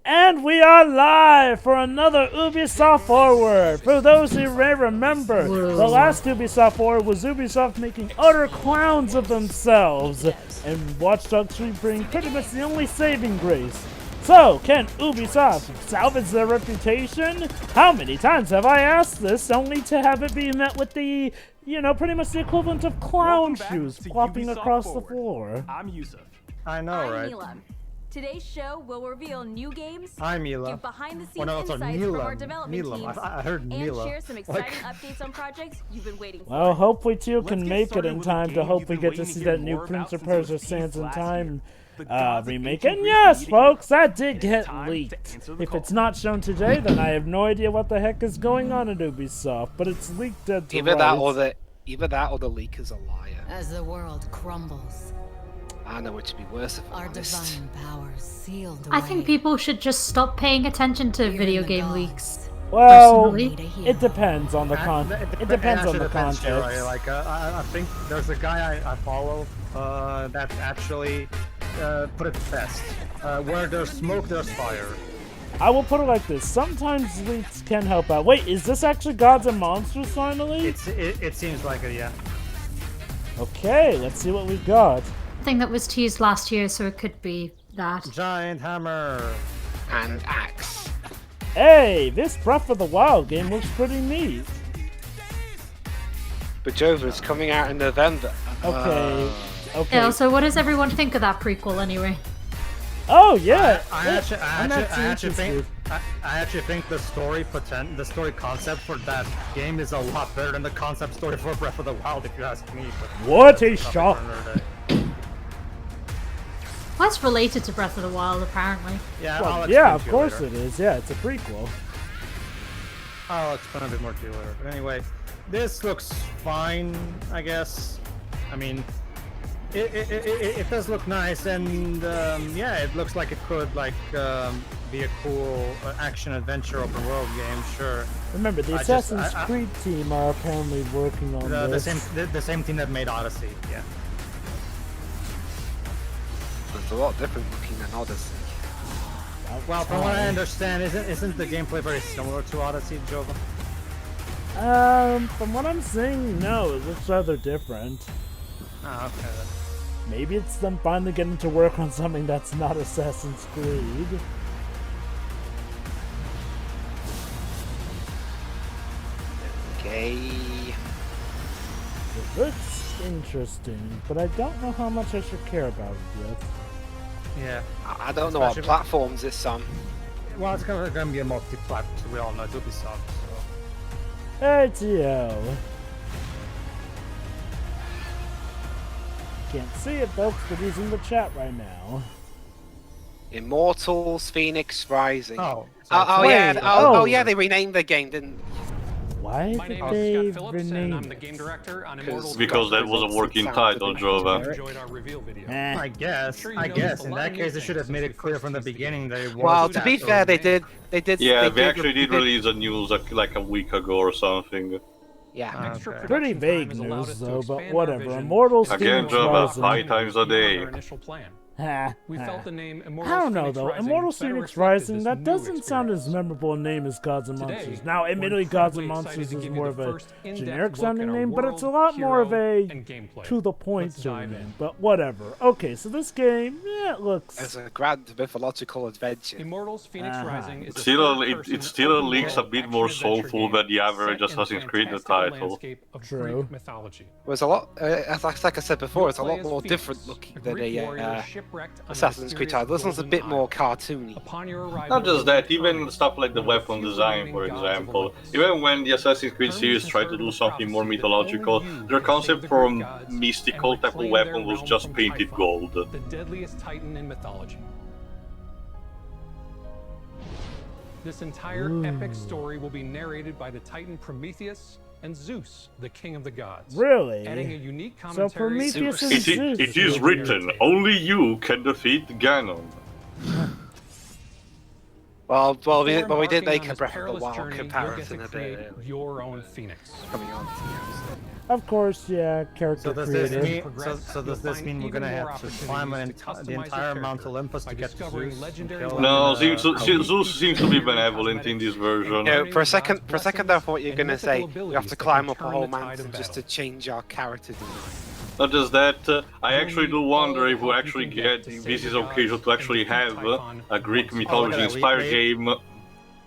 And we are live for another Ubisoft Forward. For those who may remember, the last Ubisoft Forward was Ubisoft making utter clowns of themselves, and Watch Dogs 3 being pretty much the only saving grace. So, can Ubisoft salvage their reputation? How many times have I asked this, only to have it be met with the, pretty much the equivalent of clown shoes flopping across the floor? I'm Yusuf. I know, right? Mila. Today's show will reveal new games, I'm Mila. give behind-the-scenes no, insights from our development teams, I heard and Mila. share some exciting updates on projects you've been waiting for. Well, hopefully too can Let's make get it in started time with a to game hopefully you've been get to waiting see to that hear new more Prince about of since it was Persia Sands in teased Time The gods of remake. ancient And Greece yes, meet folks, again. that did get Time to leaked. answer the If call. it's not shown today, then I have no idea what the heck is going on at Ubisoft, but it's leaked dead to Either that rights. or the leak is a liar. As the world crumbles, I know it to be worse if I'm our honest. divine powers sealed I away. think people should just stop paying attention to Fearing video the game gods. leaks. Well, Personally. it depends on the It depends on the context. Right? Like, I think there's a guy I follow that actually put it best. Where there's smoke, there's fire. I will put it like this: sometimes leaks can help out. Wait, is this actually Gods and Monsters finally? It seems like it, yeah. Okay, let's see what we got. Thing that was teased last year, so it could be that. Giant hammer. And axe. Hey, this Breath of the Wild game looks pretty neat. But Jova, it's coming out in November. Okay, okay. Yeah, so what does everyone think of that prequel anyway? Oh yeah, I I'm not too actually interested. think the story concept for that game is a lot better than the concept story for Breath of the Wild, if you ask me. But What a that's a topic shock! for another day. Well, it's related to Breath of the Wild, apparently. Yeah, Well, I'll yeah, explain of to you course later. it is. Yeah, it's a prequel. I'll explain a bit more to you later. But anyway, this looks fine, I guess. I mean, it does look nice, and yeah, it looks like it could be a cool action-adventure open world game. Sure. Remember, the Assassin's Creed team are apparently working on The this. same team that made Odyssey. Yeah. It's a lot different looking than Odyssey. Well, from what I understand, isn't the gameplay very similar to Odyssey, Jova? From what I'm seeing, no, it looks rather different. Oh, okay then. Maybe it's them finally getting to work on something that's not Assassin's Creed. Okay. It looks interesting, but I don't know how much I should care about it yet. Yeah. I don't know what Especially- platforms it's on. Well, it's going to be a multi-plat. We all know it's Ubisoft. So. ATL. Can't see it, folks, but he's in the chat right now. Immortals Phoenix Rising. Oh. Wait, Yeah, they renamed the game, didn't Why My did name they is Scott Phillips, and I'm rename the it? game director on Immortals. Because that was a working title, Jova. Enjoyed our reveal video. Eh. I guess. In that case, they should have made it clear from the beginning that it was. Well, to be that fair, they game. did. Yeah, they actually did release a news like a week ago or something. Yeah. Extra Okay. production Pretty vague time has allowed news, us to though, but expand our whatever. vision Immortals and Again, Phoenix Java, Rising. 5 times a day. our initial plan. Ha, We ha. felt the name I Immortals don't know Phoenix though. Rising Immortals better Phoenix reflected Rising, this that new doesn't sound as experience. memorable a name as Gods and Today, Monsters. Now, we're admittedly, Gods and incredibly Monsters excited to is give more you of the a first in-depth generic look sounding at our name, but it's a world, lot more of hero, a and gameplay. to the point Let's sort of dive in. name. But whatever. Okay, so this game, yeah, it looks. It's a grand mythological adventure. Immortals Phoenix Uh-huh. Rising is It still looks a bit more soulful than the average Assassin's Creed title. True. Mythology. It was a lot, like I said before, it's a lot more different looking than a Assassin's Creed title. This one's a bit more cartoony. Upon your arrival, Not just that, even stuff like the weapon design, for example. Even when the Assassin's Creed series tried to do something more mythological, their concept for a mystical type of weapon was just painted gold. The deadliest titan in mythology. This entire epic story will be narrated by the titan Prometheus and Zeus, the king of the gods. Really? Adding a unique So commentary. Prometheus and It Zeus. is written, only you can defeat Ganon. Well, we Before did embarking make on a this Breath of the perilous Wild journey, you'll get comparison to a create bit your own phoenix. coming on to you. So, yeah. Of course, yeah, character So does this creator. mean? So does this mean we're gonna have to climb the entire Mount Olympus to get to Zeus? No, Zeus seems to be benevolent in this version. You know, for a second, I thought you were gonna say we have to climb up a whole mountain just to change our character design. Not just that, I actually do wonder if we actually get this is occasion to actually have a Greek mythology-inspired game.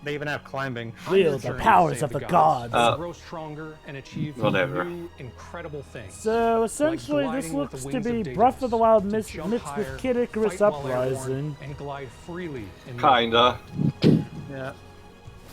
They even have climbing. Wield the powers of the gods. Grow stronger and achieve Whatever. new, incredible things. So essentially, Like this gliding with looks the to wings be of Breath of the Wild mixed jump with higher, Kid Icarus fight while airborne, Uprising. and glide freely in Kinda. Yeah.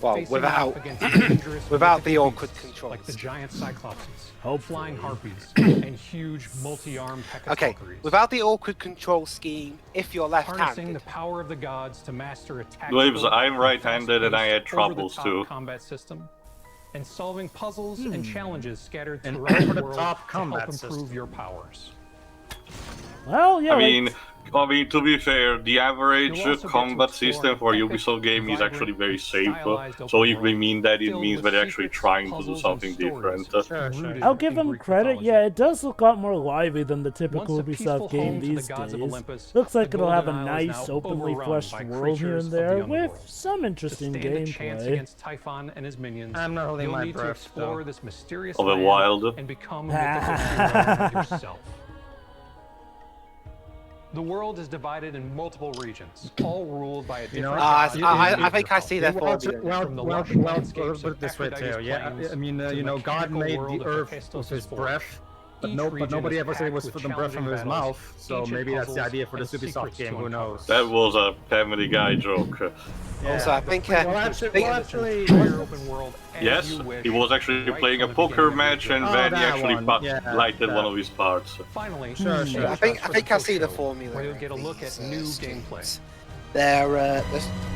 Well, facing off without against dangerous without the mythical awkward beasts controls. like the giant cyclopses, Hopefully. flying harpies, and huge multi-armed Okay, pecatories. without the awkward control scheme, if you're Harnessing left-handed. the power of the gods to master a Dwebs, I'm right-handed and I had troubles too. combat system, and solving puzzles and challenges scattered An throughout the over-the-top world to help combat improve system. your powers. Well, yeah. I mean, to be fair, the average You'll also get combat to explore system for an Ubisoft game is vibrant, actually very safe. stylized So open if we world mean that, it filled means with they're actually secrets, trying to do puzzles, something and stories different. Sure. rooted I'll in give them Greek credit. mythology. Yeah, it does look a lot more lively than the typical Once a peaceful Ubisoft game home to the these gods of days. Olympus, Looks like the it'll have a Golden Isle is nice, now openly overrun fleshed by world creatures here of and the there, with underworld. some To interesting stand a chance gameplay. against Typhon and his minions, I'm not holding you'll my need to breath, explore though. this mysterious Of the land wild. and become a mythical hero yourself. The world is divided in multiple regions, all ruled by a different god. I think I see that Well, formula. put it this way too. Yeah, I mean, God made the earth with his breath, but nobody ever said it was for the breath from his mouth. So maybe that's the idea for this Ubisoft game. Who knows? That was a Family Guy joke. Also, I think. Well, actually, Open world as Yes, you wish, he was actually right playing a from the poker beginning of match your and journey. then he that actually one. Yeah, lighted that. one of his parts. Finally, Sure. I think I see the show, formula. where you'll get a of look at these, new schemes. gameplay. They're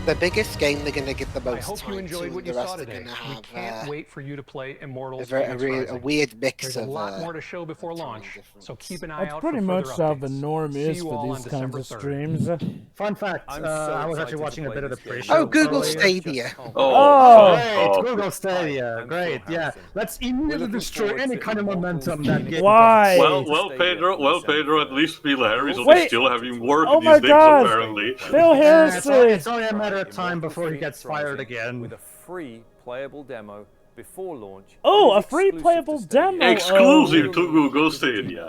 the biggest game they're gonna get the I most hope time you enjoyed to, what the you rest saw are today. gonna We have can't wait for you to play a, Immortals very, Phoenix a Rising. weird mix There's a of lot more to show before launch, different so keep an eye That's out pretty for much further how the updates. norm See is you for all these on kinds December of 3rd. streams. Fun fact, I was actually watching a bit of the pre-show. Oh, Google earlier. Stadia. Oh, Great, oh, Google Stadia, great, yeah. Let's immediately destroy any kind of momentum that game. Why? Well, Pedro, at least Phil Harris will Wait. still having work Oh these my days, God. apparently. Phil It's Harris. only a matter of time before he gets fired again. With a free playable demo before launch. Oh, It a is free exclusive playable to Stadia. demo. Exclusive to Google Stadia.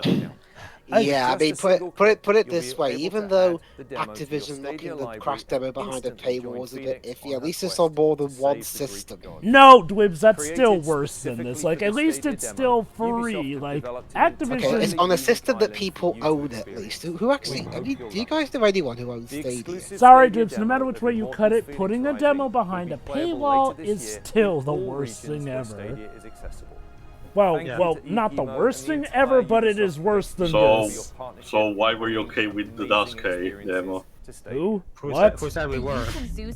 Yeah, I mean, Just a single put it click, this you'll be way. able Even to though add the demo to your Activision Stadia looking the library crash demo behind the instantly paywall join was a bit Phoenix iffy, on at her least it's quest on more than to one save the system. Greek god. No, Dwibs, that's Created still worse than specifically this. for Like, the at least Stadia it's demo, still Ubisoft free. have Like, developed an Okay, Activision. it's on a system that User people filing own for at you least. to Who actually? experience. Do you guys know anyone who owns The Stadia? exclusive Sorry, Stadia Dwibs, no matter demo which of way you Immortals cut it, Phoenix putting a Rising demo will behind be a playable paywall later this is year still in the all worst regions thing where ever. Stadia is accessible. Well, Thank you well, to not the Emo worst and thing the entire ever, but it Ubisoft is worse than So, this. so why were you okay with the Amazing Dusky demo? experiences to Stadia. Who? Who What? said we were?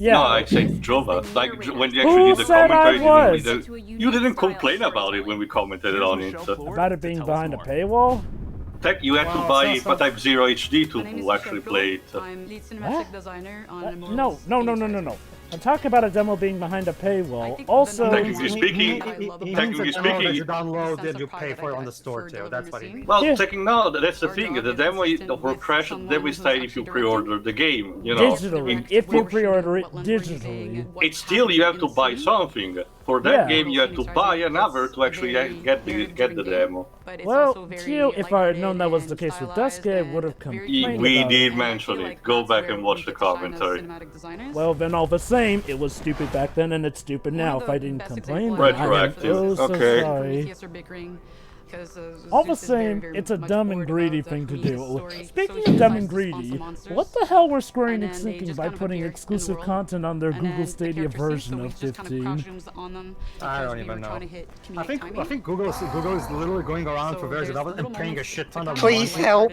Yeah. No, I said Jova. Like when they Who actually did the said I commentary, was? you didn't complain about it when we commented on it. About it being behind a paywall? You had to Well, buy so- Type 0 HD to actually play it. I'm lead cinematic designer on No, no. I'm talking about a demo being behind a paywall. think Also, Technically speaking, Technically technically speaking, you download and you pay for it on the store too. That's what he means. well, Yeah. no, that's the thing. The demo for Crash, the demo is tied if you pre-order the game. You know, digitally, if you pre-order it digitally. it's still you have to buy something. For that Yeah. game, you have to buy another to actually get the demo. Well, if I had known that was the case with Dusky, I would have complained We about did it. mention it. Go back and watch the commentary. Well, then all the same, it was stupid back then and it's stupid now. If I didn't complain, then I am Retroactive. oh so Okay. sorry. All the same, it's a dumb and greedy thing to do. Speaking of dumb and greedy, what the hell were Square Enix thinking by putting exclusive content on their Google Stadia version of 15? I don't even know. I think Google is literally going around for various developers and paying a shit ton of money. Please help.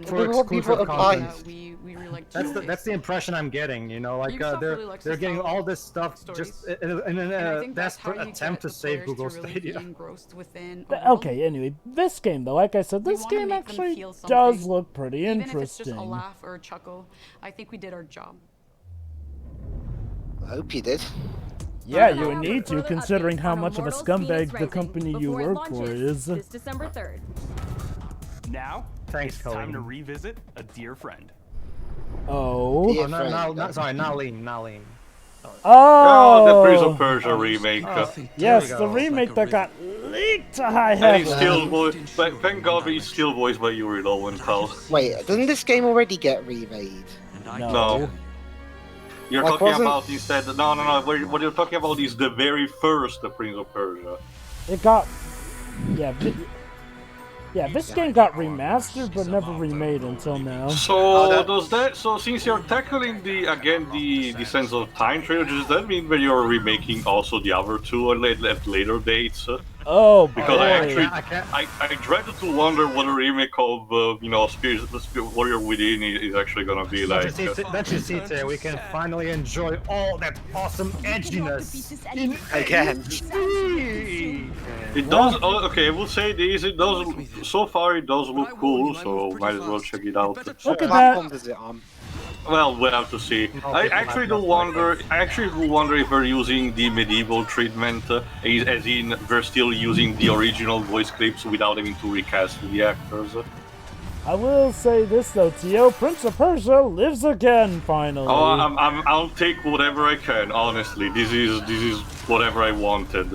For We want people exclusive to buy. content. That's the impression I'm getting. You know, like they're getting all this stuff just in a desperate attempt to save Google Stadia. Okay, anyway, this game though, like I said, this game actually does look pretty Even if it's just a interesting. laugh or a chuckle, I think we did our job. I hope you did. Yeah, you would need to, considering how much of a scumbag the company you work for is. This December 3rd. Now, Thanks, it's Colleen. time to revisit a dear friend. Oh. Oh, sorry, Nalin. Oh! the Prince of Persia remake. Yes, the remake that got leaked to high heaven. And he's still thank God he's still voiced by Yuri Lowenthal. Wait, doesn't this game already get remade? No. You're Like, talking about instead. No. What you're talking about is the very first The Prince of Persia. It got. Yeah, this game got remastered but never remade until now. So So since you're tackling the Sense of Time trilogy, does that mean that you're remaking also the other two at later dates? Oh, because boy. I dreaded to wonder what a remake of Spirit Warrior Within is actually gonna be like. Don't you see, Tay, we can finally enjoy all that awesome edginess again. It does. Okay, I will say this. It does. So far, it does look cool. So might as well check it out. What platform is it on? Well, we'll have to see. I actually do wonder if they're using the medieval treatment, as in they're still using the original voice clips without having to recast the actors. I will say this though, Tio, Prince of Persia lives again finally. Oh, I'll take whatever I can. Honestly, this is whatever I wanted.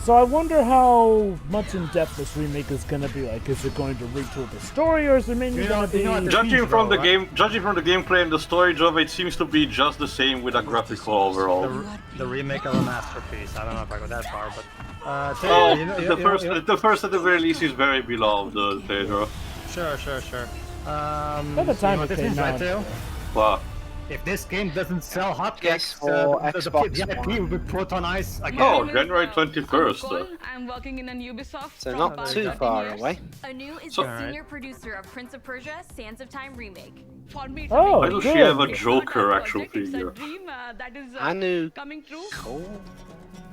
So I wonder how much in depth this remake is gonna be like. Is it going to retool the story, or is it mainly gonna be? Judging from the gameplay and the story of it, seems to be just the same with a graphical overall. The remake of a masterpiece. I don't know if I go that far, but the first at the very least is very beloved, Pedro. Sure. By the time it came out. What? If this game doesn't sell hotcakes, for the Xbox VIP will be put on ice again. Oh, January 21st. I'm working in an Ubisoft. So not too far away. Anu is the senior producer of Prince of Persia: Sands of Time remake. Oh, why does she have a Joker action figure? Anu. Coming true.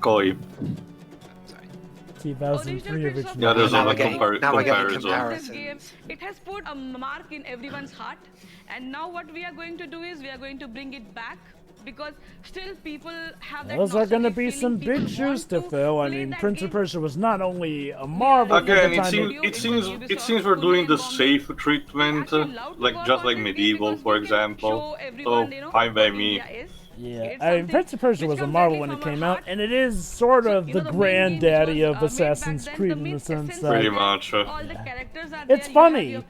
Koi. 2003 original. Yeah, there's now a we're getting comparison. This game, it has put a mark in everyone's heart, and now what we are going to do is we are going to bring it back, because still people have that. Those are going to be some big shoes to fill. I mean, Prince of Persia was not only a marvel. Again, it seems we're doing the safe treatment, just like medieval, for example. So fine by me. Yeah, I mean, Prince of Persia was a marvel when it came out, and it is sort of the granddaddy of Assassin's Creed in the sense that... Pretty much. It's funny,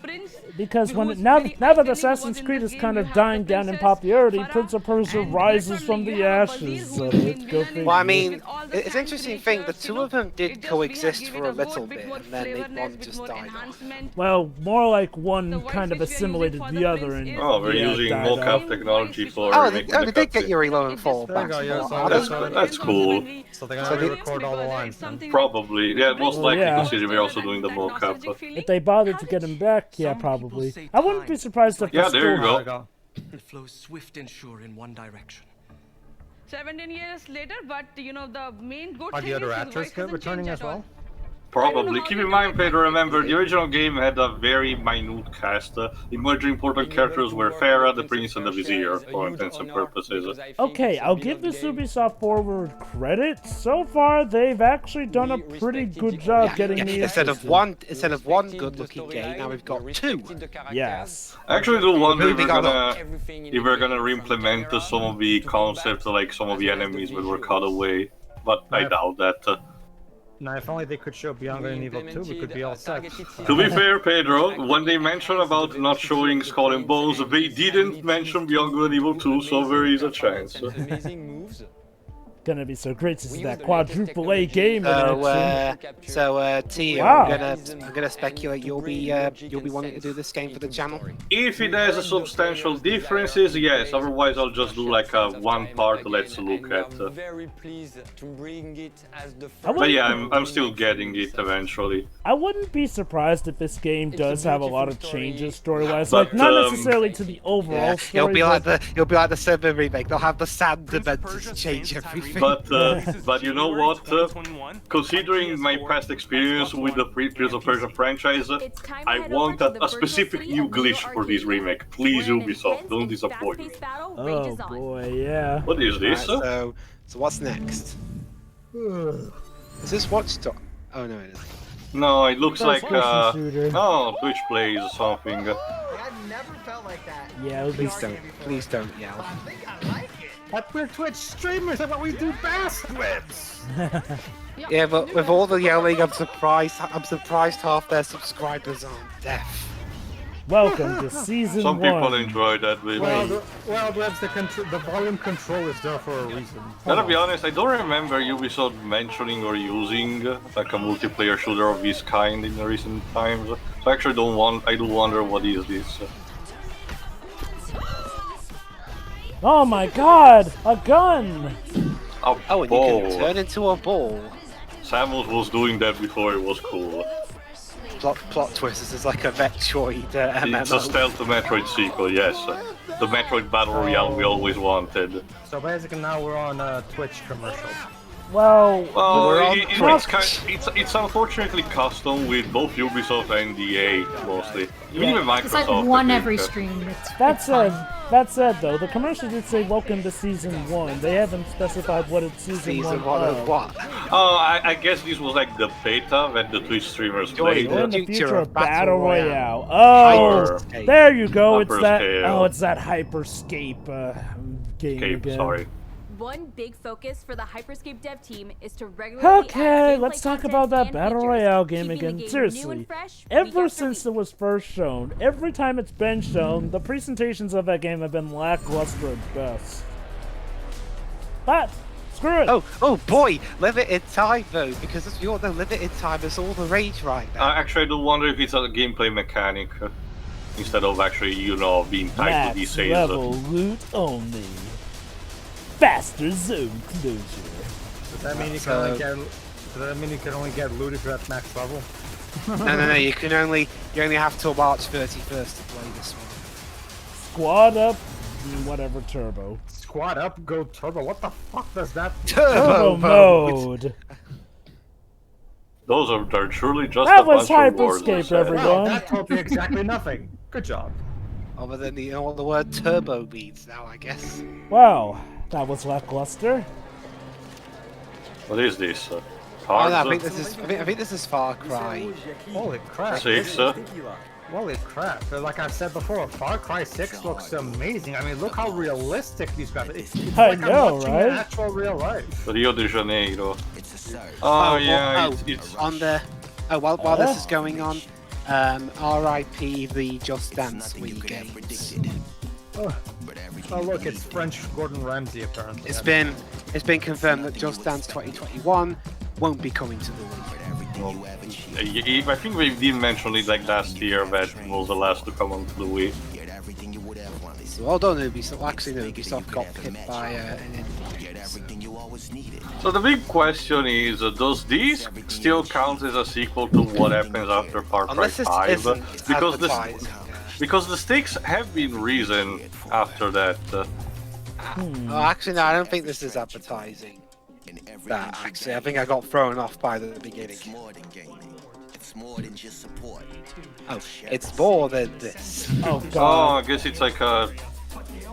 because now that Assassin's Creed is kind of dying down in popularity, Prince of Persia rises from the ashes, so let's go figure. Well, I mean, it's an interesting thing, the two of them did coexist for a little bit, and then one just died off. Well, more like one kind of assimilated the other, and we're using mocap technology for... They did get Yuri Lowenthal back. That's cool. So they're gonna record all the lines then. Probably. Yeah, most likely, considering we're also doing the mocap. If they bothered to get him back, yeah, probably. I wouldn't be surprised if there you go. It flows swift and sure in one direction. 17 years later, but the main good Are thing the other is actors returning as well? Probably. Keep in mind, Pedro, remember, the original game had a very minute cast. The major important characters were Farah, the Prince, and the Vizier, for intents and purposes. Okay, I'll give this Ubisoft Forward credit. So far, they've actually done a pretty good job getting me instead of one good-looking game, now we've got two. Yes. I actually do wonder if we're gonna re-implement some of the concepts, like some of the enemies that were cut away, but I doubt that. Now, if only they could show Beyond Good and Evil 2, we could be all set. To be fair, Pedro, when they mentioned about not showing Skull and Bones, they didn't mention Beyond Good and Evil 2, so there is a chance. Gonna be so great to see that quadruple A game in action. Tio, Wow. I'm gonna speculate you'll be wanting to do this game for the channel. If it has a substantial differences, yes. Otherwise, I'll just do like a one part. Let's look at. But yeah, I'm still getting it eventually. I wouldn't be surprised if this game does have a lot of changes story-wise, like not necessarily to the overall story. It'll be like the 7 remake. They'll have the sand event to change everything. But you know what? Considering my past experience with the Prince of Persia franchise, I want a specific new glitch for this remake. Please, Ubisoft, don't disappoint me. Oh boy, yeah. What is this? Right, so what's next? Is this Watch Dogs? Oh no, it isn't. No, it looks like shooter. oh, Twitch plays or something. I've never felt like that. Yeah, Please don't yell. I think I like it. But we're Twitch streamers, that's what we do best, Whips! Yeah, but with all the yelling, I'm surprised half their subscribers aren't deaf. Welcome to season Some 1. people enjoy that video. Well, Whips, the volume control is there for a reason. Gotta be honest, I don't remember Ubisoft mentioning or using like a multiplayer shooter of this kind in the recent times. So I actually I do wonder what is this. Oh my god, a gun! A Oh, and ball. you can turn into a ball. Samus was doing that before it was cool. Plot twist, this is like a Metroid MMO. It's a stealth Metroid sequel, yes. The Metroid Battle Royale we always wanted. So basically now we're on a Twitch commercial. Well, it's unfortunately custom with both Ubisoft and EA mostly. Even Microsoft. It's like one every stream. That said, though, the commercial did say "Welcome to Season 1." They haven't specified what it's Season 1 of. What? Oh, I guess this was like the beta that the Twitch streamers played. In the future of Battle Royale. Oh, there you go. It's that. Oh, it's that Hyperscape game again. Sorry. One big focus for the Hyperscape dev team is to regularly Okay, let's talk about that Battle Royale game again. Seriously, ever since it was first shown, every time it's been shown, the presentations of that game have been lackluster at best. But, screw it! Oh boy! Limited time though, because as you all know, limited time is all the rage right now. Actually, I do wonder if it's a gameplay mechanic instead of actually, being tied to these Max level loot only. Faster zone closure. Does that mean you can only get loot if you're at max level? No, you only have till March 31st to play this one. Squad up, whatever turbo. Squad up, go turbo. What the fuck does that mean? Turbo mode. Those are truly just that a bunch was of words. Hyperscape, everyone. Well, that told me exactly nothing. Good job. Other than you know what the word turbo means now, I guess. Wow, that was lackluster. What is this? Oh, no, I think this is Far Cry. Holy crap! 6. Holy crap! But like I said before, Far Cry 6 looks amazing. I mean, look how realistic these graphics. It's I like know, I'm watching right? actual real life. Rio de Janeiro. It's on the. Oh, while this is going on, R.I.P. the Just Dance Wii games. Oh look, it's French Gordon Ramsay apparently. It's been confirmed that Just Dance 2021 won't be coming to the Wii. I think we did mention it like last year that was the last to come onto the Wii. So well done, Ubisoft. Well, actually, no, Ubisoft got picked by an So the big question is, does this still count as a sequel to what happens after Far Cry 5? Because the stakes have been risen after that. Oh, actually, no, I don't think this is advertising. That actually, I think I got thrown off by the beginning. Oh, it's more than this. Oh god. Oh, I guess it's like a...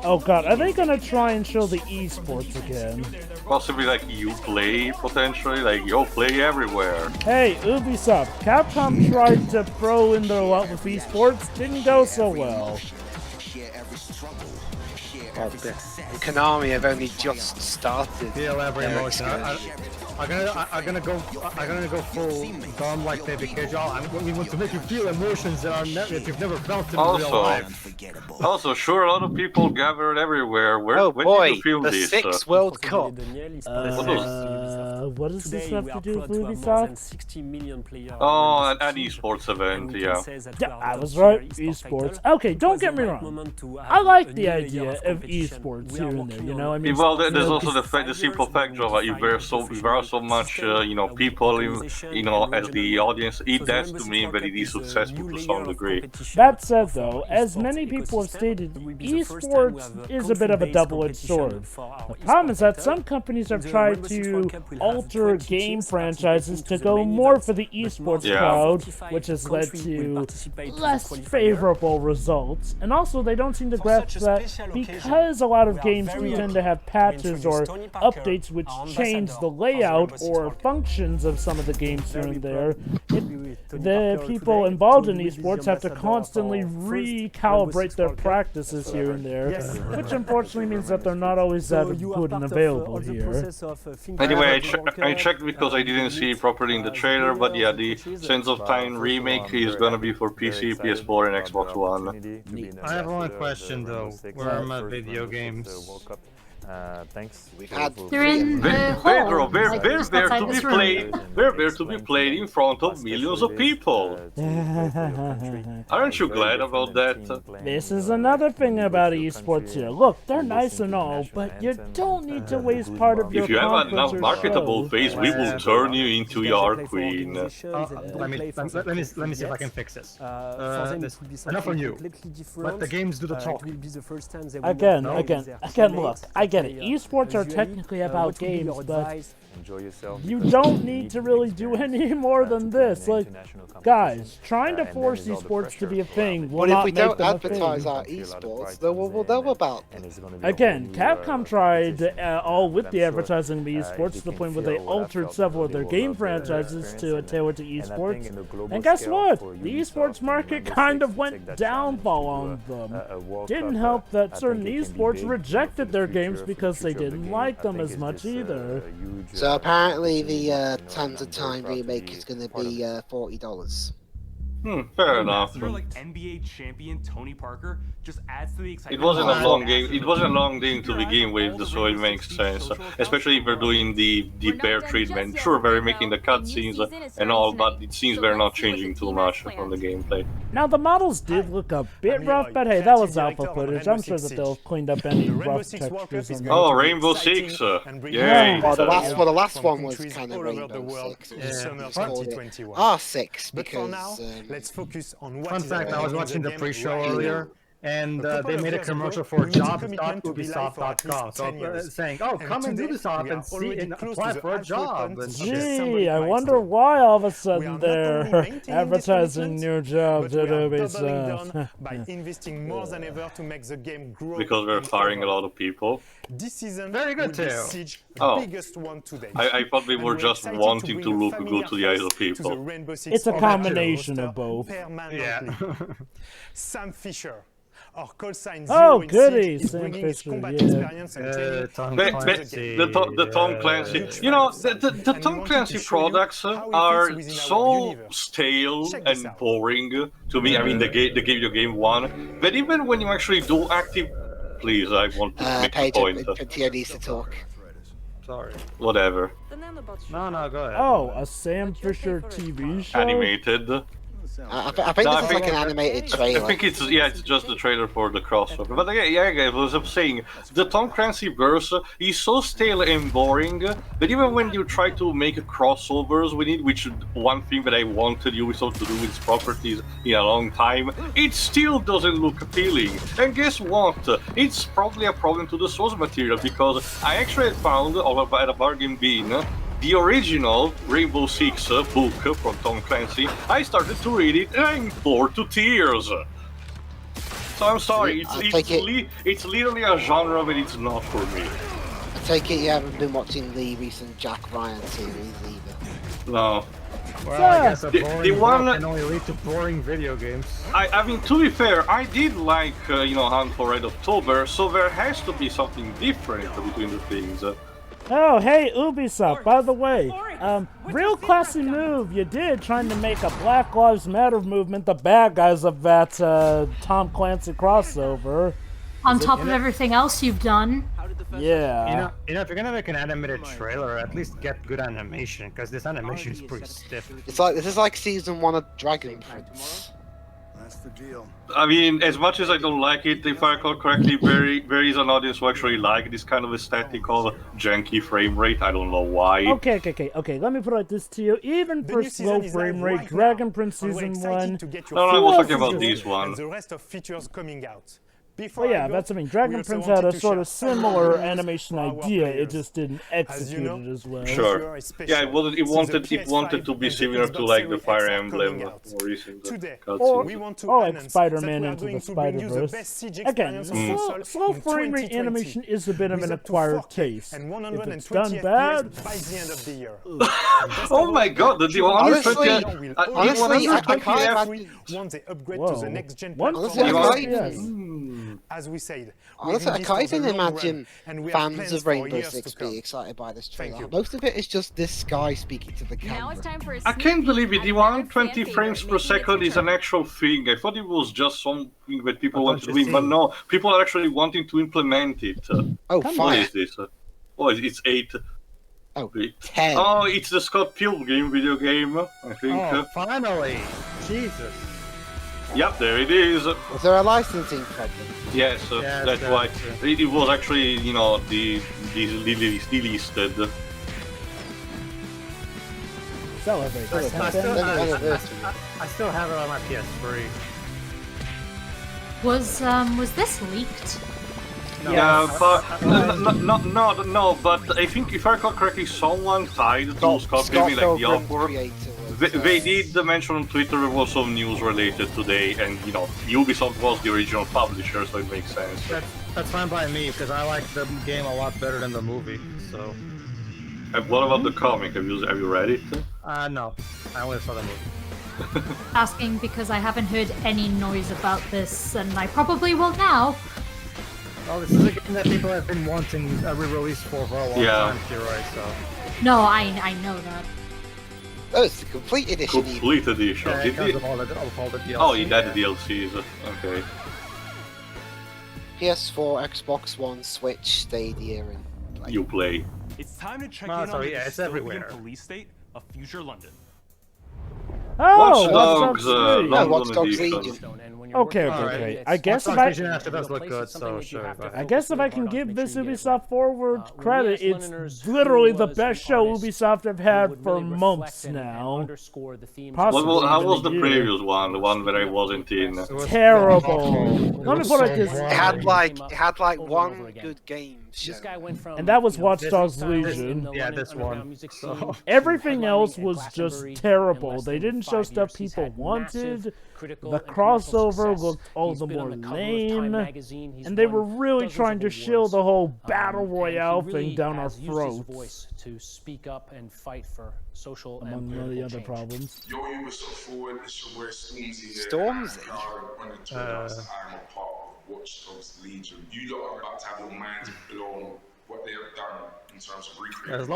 Oh god, are they gonna try and show the esports again? Possibly like you play, potentially, like you play everywhere. Hey, Ubisoft, Capcom tried to throw in their lot with esports, didn't go so well. Well, Konami have only just started. Feel every emotion. I'm gonna go full dumb like Baby Casual. We want to make you feel emotions that you've never felt in real life. Also, sure, a lot of people gathered everywhere. When boy, did you film the this? 6th World Cup. What does this have to do with Ubisoft? Oh, an esports event, yeah. Yeah, I was right, esports. Okay, don't get me wrong. I like the idea of esports here and there, you know? I mean, well, there's also the simple fact of if there are are so much, people, as the audience, it does to mean that it is successful to some degree. That said, though, as many people have stated, esports is a bit of a double-edged sword. The problem is that some companies have tried to alter game franchises to go more for the esports crowd, which has led to less favorable results. And also, they don't seem to grasp that because a lot of games do tend to have patches or updates which change the layout or functions of some of the games here and there, the people involved in esports have to constantly recalibrate their practices here and there, which unfortunately means that they're not always that good and available here. Anyway, I checked because I didn't see it properly in the trailer, but yeah, the Sands of Time remake is gonna be for PC, PS4, and Xbox One. I have one question though. Where are my video games? Thanks. They're in the hall. They're there to be played. They're there to be played in front of millions of people. Aren't you glad about that? This is another thing about esports here. Look, they're nice and all, but you don't need to waste part of your If you have conference enough or marketable show. face, we will turn you into your queen. Let me see if I can fix this. Enough on you. Let the games do the talk. Again, look, I get it. Esports are technically about games, but you don't need to really do any more than this. Like, guys, trying to force esports to be a thing will not make them a thing. But if we don't advertise our esports, then we'll know about them. Again, Capcom tried all with the advertising of esports to the point where they altered several of their game franchises to tailor to esports. And guess what? The esports market kind of went downfall on them. Didn't help that certain esports rejected their games because they didn't like them as much either. So apparently the Sands of Time remake is going to be $40. Fair enough. Like NBA champion Tony Parker just adds to the It excitement. wasn't a long game. It wasn't a long game to begin with, so it makes sense. Especially if they're doing the bear treatment. Sure, they're making the cutscenes and all, but it seems they're not changing too much from the gameplay. Now the models did look a bit rough, but hey, that was alpha footage. I'm sure that they'll clean up any rough textures on Oh, Rainbow Six! Yay! Well, the last one was kind of Rainbow Six. It was called R6 because. Let's focus on what Fun fact, I was watching the pre-show earlier, and they made a commercial for jobs.ubisoft.com, so saying, "Oh, come and Ubisoft and see and apply for a job." And gee, I wonder why all of a sudden they're advertising new jobs at Ubisoft. by investing more than ever to make the game grow. Because we're firing a lot of people. This season very good too. Siege, biggest one to date. I thought we were just wanting to look good to the eyes of people. It's a combination of both. Yeah. Sam Fisher. Oh, goody, Sam Fisher, yeah. The Tom Clancy, the Tom Clancy products are so stale and boring to me. I mean, they gave you game one, but even when you actually do active, please, I want to make a point. Patio needs to talk. Sorry. Whatever. No, go ahead. Oh, a Sam Fisher TV show? Animated. I think this is like an animated trailer. I think it's just the trailer for the crossover. But yeah, as I was saying, the Tom Clancy verse is so stale and boring that even when you try to make crossovers with it, which is one thing that I wanted Ubisoft to do with its properties in a long time, it still doesn't look appealing. And guess what? It's probably a problem to the source material, because I actually found at a bargain bin the original Rainbow Six book from Tom Clancy. I started to read it and I'm bored to tears. So I'm sorry, it's literally a genre, but it's not for me. I take it you haven't been watching the recent Jack Ryan series either. No. Well, I guess a boring one can only lead to boring video games. I mean, to be fair, I did like, Hunt for Red October, so there has to be something different between the things. Oh, hey, Ubisoft, by the way, real classy move you did trying to make a Black Lives Matter movement the bad guys of that Tom Clancy crossover. On top of everything else you've done. Yeah. You know, if you're gonna make an animated trailer, at least get good animation, because this animation is pretty stiff. This is like season 1 of Dragon Prince. That's the deal. I mean, as much as I don't like it, if I recall correctly, there is an audience who actually like this kind of aesthetic of janky frame rate. I don't know why. Okay. Let me put like this to you. Even for slow frame rate, Dragon Prince Season 1... No, I was talking about this one. And the rest of features coming out. Well, yeah, that's I mean. Dragon Prince had a sort of similar animation idea. It just didn't execute it as well. Sure. Yeah, it wanted to be similar to like the Fire Emblem more recent. Like Spider-Man Into the Spider-Verse. Again, slow frame rate animation is a bit of an acquired taste. If it's done bad, by the end of the year. Oh my God! The 120. Honestly, I can't once they upgrade to the next gen. As we said, honestly, I can't even imagine fans of Rainbow Six being excited by this trailer. Most of it is just this guy speaking to the camera. Now it's time for a I can't believe it. The 120 frames per second is an actual thing. I thought it was just something that people want to do, but no, people are actually wanting to implement it. Oh, what is this? Oh, it's 8. Oh, 10. Oh, it's the Scott Pilgrim video game, I think. Oh, finally! Jesus. Yep, there it is. Was there a licensing problem? Yes, that's why. It was actually, you know, delisted. Celebrate. I still have it on my PS3. Was this leaked? No. Yeah, but no. But I think if I recall correctly, someone tied to Scott Pilgrim like the offer. They did mention on Twitter there was some news related today, and you know, Ubisoft was the original publisher, so it makes sense. That's fine by me because I like the game a lot better than the movie. So. And what about the comic? Have you read it? No, I only saw the movie. Asking because I haven't heard any noise about this, and I probably will now. Well, this is a game that people have been wanting a re-release for a long time, Kiroi, so. No, I know that. Oh, it's the complete edition. Complete edition. Yeah, it comes with all the DLC. Oh, you did the DLCs. Okay. PS4, Xbox One, Switch, Stadia, and you play. It's time to check in on the dystopian police state of future London. Oh, Watch Dogs Legion. Okay. I guess if I can give this Ubisoft Forward credit, it's literally the best show Ubisoft have had for months now. How was the previous one? The one that I wasn't in? Terrible. Let me put it like this: it had like one good game. And that was Watch Dogs Legion. Yeah, this one. Everything else was just terrible. They didn't show stuff people wanted. The crossover looked all the more lame. And they were really trying to shill the whole Battle Royale thing down our throats. To speak up and fight for social among many other problems. Yo, Ubisoft Forward, it's your boy Stormzy here. Stormzy? I'm a part of Watch Dogs Legion. You lot are about to have your minds blown what they have done in terms of recreating.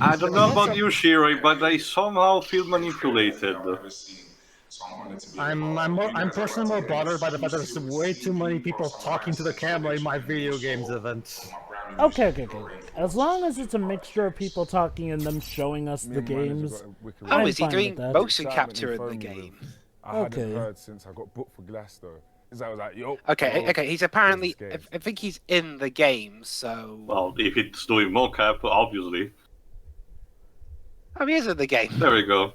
I don't know about you, Shiroi, but I somehow feel manipulated. I'm personally more bothered by the fact that there's way too many people talking to the camera in my video games events. Okay. As long as it's a mixture of people talking and them showing us the games. How is he doing motion capture in the game? I hadn't heard since I got booked for Glass though. I was like, yo. Okay. He's apparently. I think he's in the game, so. Well, if it's doing mocap, obviously. Oh, he is in the game. There we go.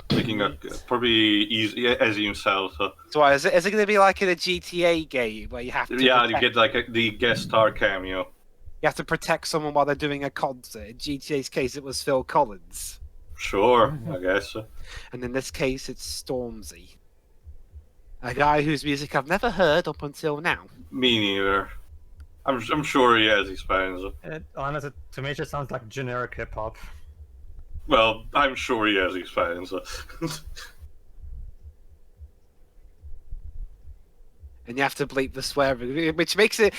Making a probably easy as himself. So why, is it going to be like in a GTA game where you have to? Yeah, you get like the guest star cameo. You have to protect someone while they're doing a concert. In GTA's case, it was Phil Collins. Sure, I guess. And in this case, it's Stormzy. A guy whose music I've never heard up until now. Me neither. I'm sure he has his fans. Honestly, to me, it just sounds like generic hip hop. Well, I'm sure he has his fans. And you have to bleep the swearing, which makes it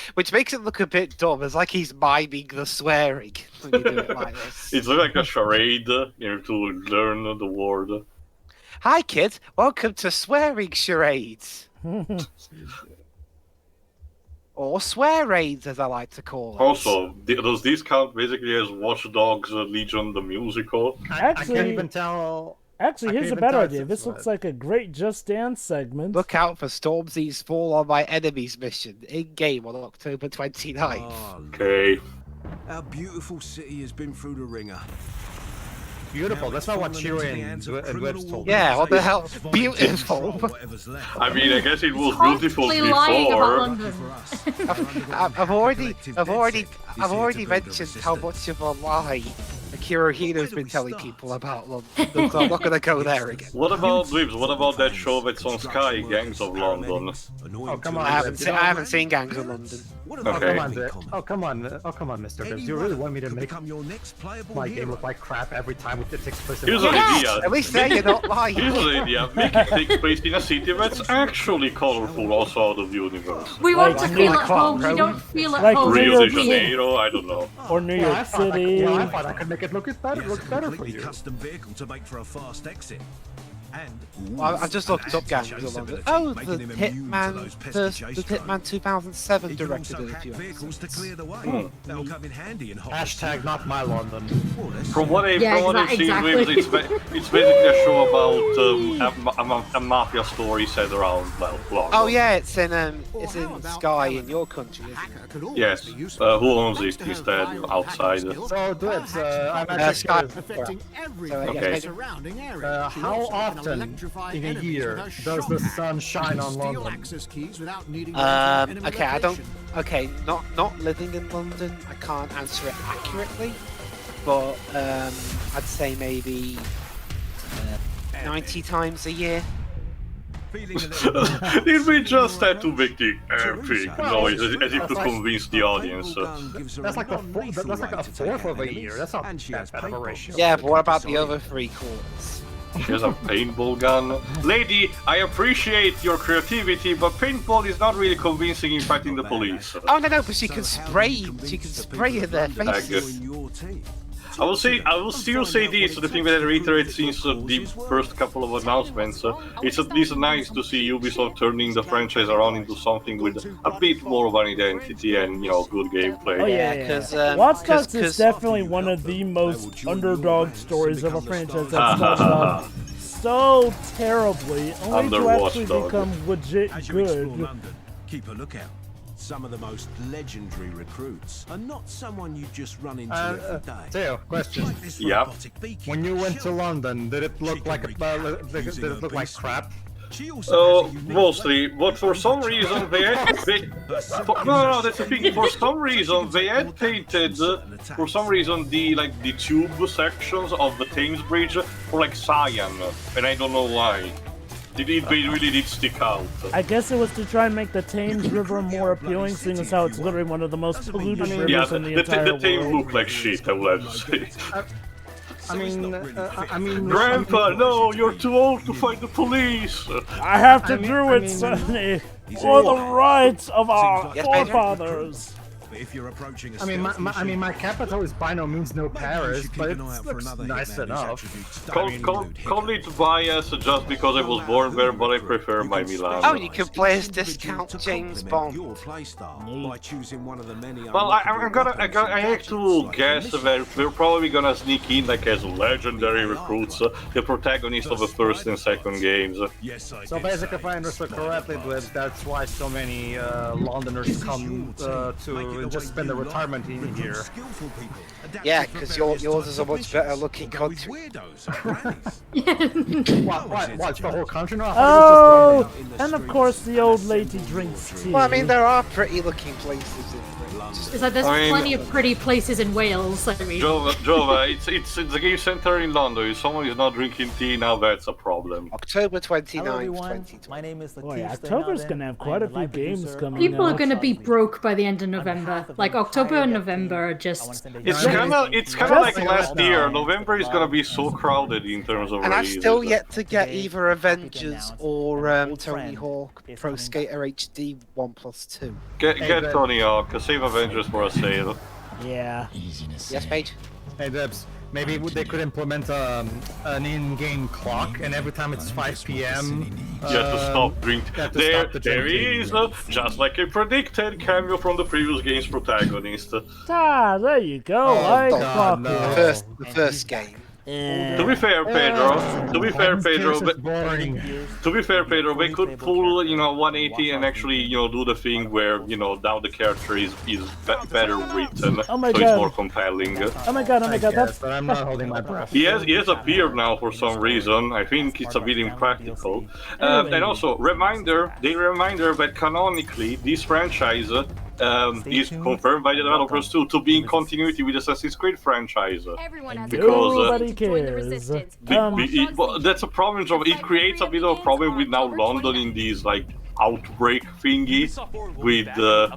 look a bit dumb. It's like he's miming the swearing when you do it like this. It's like a charade, you know, to learn the word. Hi, kids. Welcome to swearing charades. Or swear-raids, as I like to call it. Also, does this count basically as Watch Dogs Legion the musical? I can't even tell Actually, here's a better idea. This looks like a great Just Dance segment. Look out for Stormzy's Fall on My Enemies mission in-game on October 29th. Okay. Our beautiful city has been through the ringer. Beautiful. That's not what Chewie and Webs told me. Yeah, what the hell? Beautiful. I mean, I guess it was beautiful lying about before. London. I've already mentioned how much of a lie Akira Hino's been telling people about London, so I'm not going to go there again. What about Dibs? What about that show that's on Sky, Gangs of London? Oh, come on. I haven't seen Gangs of London. Okay. Oh, come on, Mr. Bibbs. You really want me to make my game look like crap every time it takes place in Here's an idea. At least there you're not lying. Here's an idea. Make it take place in a city that's actually colorful, also out of the universe. We want to feel at home. We don't feel at home. Rio de Janeiro, I don't know. Or New York City. I thought I could make it look better for you. Custom vehicle to make for a fast exit. And Well, I just looked up Gangs of London. Oh, the Hitman 2007 directed it a few episodes. that'll come in handy in Hashtag not my London. From what I've seen, it's basically a show about a mafia story set around London. Oh yeah, it's in Sky in your country, isn't it? Yes. Who owns it instead? Outside. So, Dibs, I'm actually Sky. curious. Okay. How often in a year does the sun shine on London? Okay, not living in London, I can't answer it accurately, but I'd say maybe 90 times a year. Did we just have to make the epic noise as if to convince the audience? That's like a fourth of a year. That's not that bad of a ratio. Yeah, but what about the other 3/4? She has a paintball gun. Lady, I appreciate your creativity, but paintball is not really convincing in fighting the police. Oh no, but she can spray in their faces. I will still say this, the thing that I reiterate since the first couple of announcements, it's at least nice to see Ubisoft turning the franchise around into something with a bit more of an identity and, good gameplay. Oh yeah. Watch Dogs is definitely one of the most underdog stories of a franchise that's started off so terribly, only to actually become legit good. Keep a lookout. Some of the most legendary recruits are not someone you just run into every day. Theo, question. Yeah. When you went to London, did it look like crap? Mostly, but for some reason that's the thing. For some reason they had painted, for some reason the tube sections of the Thames Bridge were like cyan, and I don't know why. It really did stick out. I guess it was to try and make the Thames River more appealing, seeing as how it's literally one of the most polluted rivers in the entire world. The Thames looked like shit, I would have to say. I mean, Grandpa, no, you're too old to fight the police. I have to do it, Sonny, for the rights of our forefathers. If you're approaching my capital is by no means no Paris, but it looks nice enough. Call it bias just because I was born there, but I prefer my Milan. Oh, you can play as discount James Bond. By choosing one of the many. Well, I have to guess that we're probably gonna sneak in as legendary recruits, the protagonist of the first and second games. So basically, if I understood correctly, that's why so many Londoners come to just spend their retirement in here. Yeah, because yours is a much better looking country. What, the whole country? No, oh, and of course the old lady drinks tea. Well, I mean, there are pretty looking places in It's like there's plenty of pretty places in Wales. I mean, Jova, it's the game center in London. If someone is not drinking tea now, that's a problem. October 29th, 2020. My name is Boy, October's gonna have quite a few games coming. People out. are gonna be broke by the end of November. Like October and November are just. It's kind of like last year. November is gonna be so crowded in terms of. And I've still yet to get either Avengers or Tony Hawk Pro Skater HD 1+2. Get Tony Hawk. Save Avengers for a sale. Yeah. Yes, Paige. Hey, Debs. Maybe they could implement an in-game clock, and every time it's 5 p.m. You have to stop drinking. There he is, just like I predicted, cameo from the previous game's protagonist. Ah, there you go. The first game. To be fair, Pedro. To be fair, Pedro. They could pull 180 and actually do the thing where now the character is better written, Oh my so God. it's more compelling. Oh my god, that's... But I'm not holding my breath. He has appeared now for some reason. I think it's a bit impractical. And also, reminder that canonically this franchise is confirmed by the developers too to be in continuity with Assassin's Creed franchise. Because Nobody cares. that's a problem. It creates a bit of a problem with now London in these like outbreak thingy with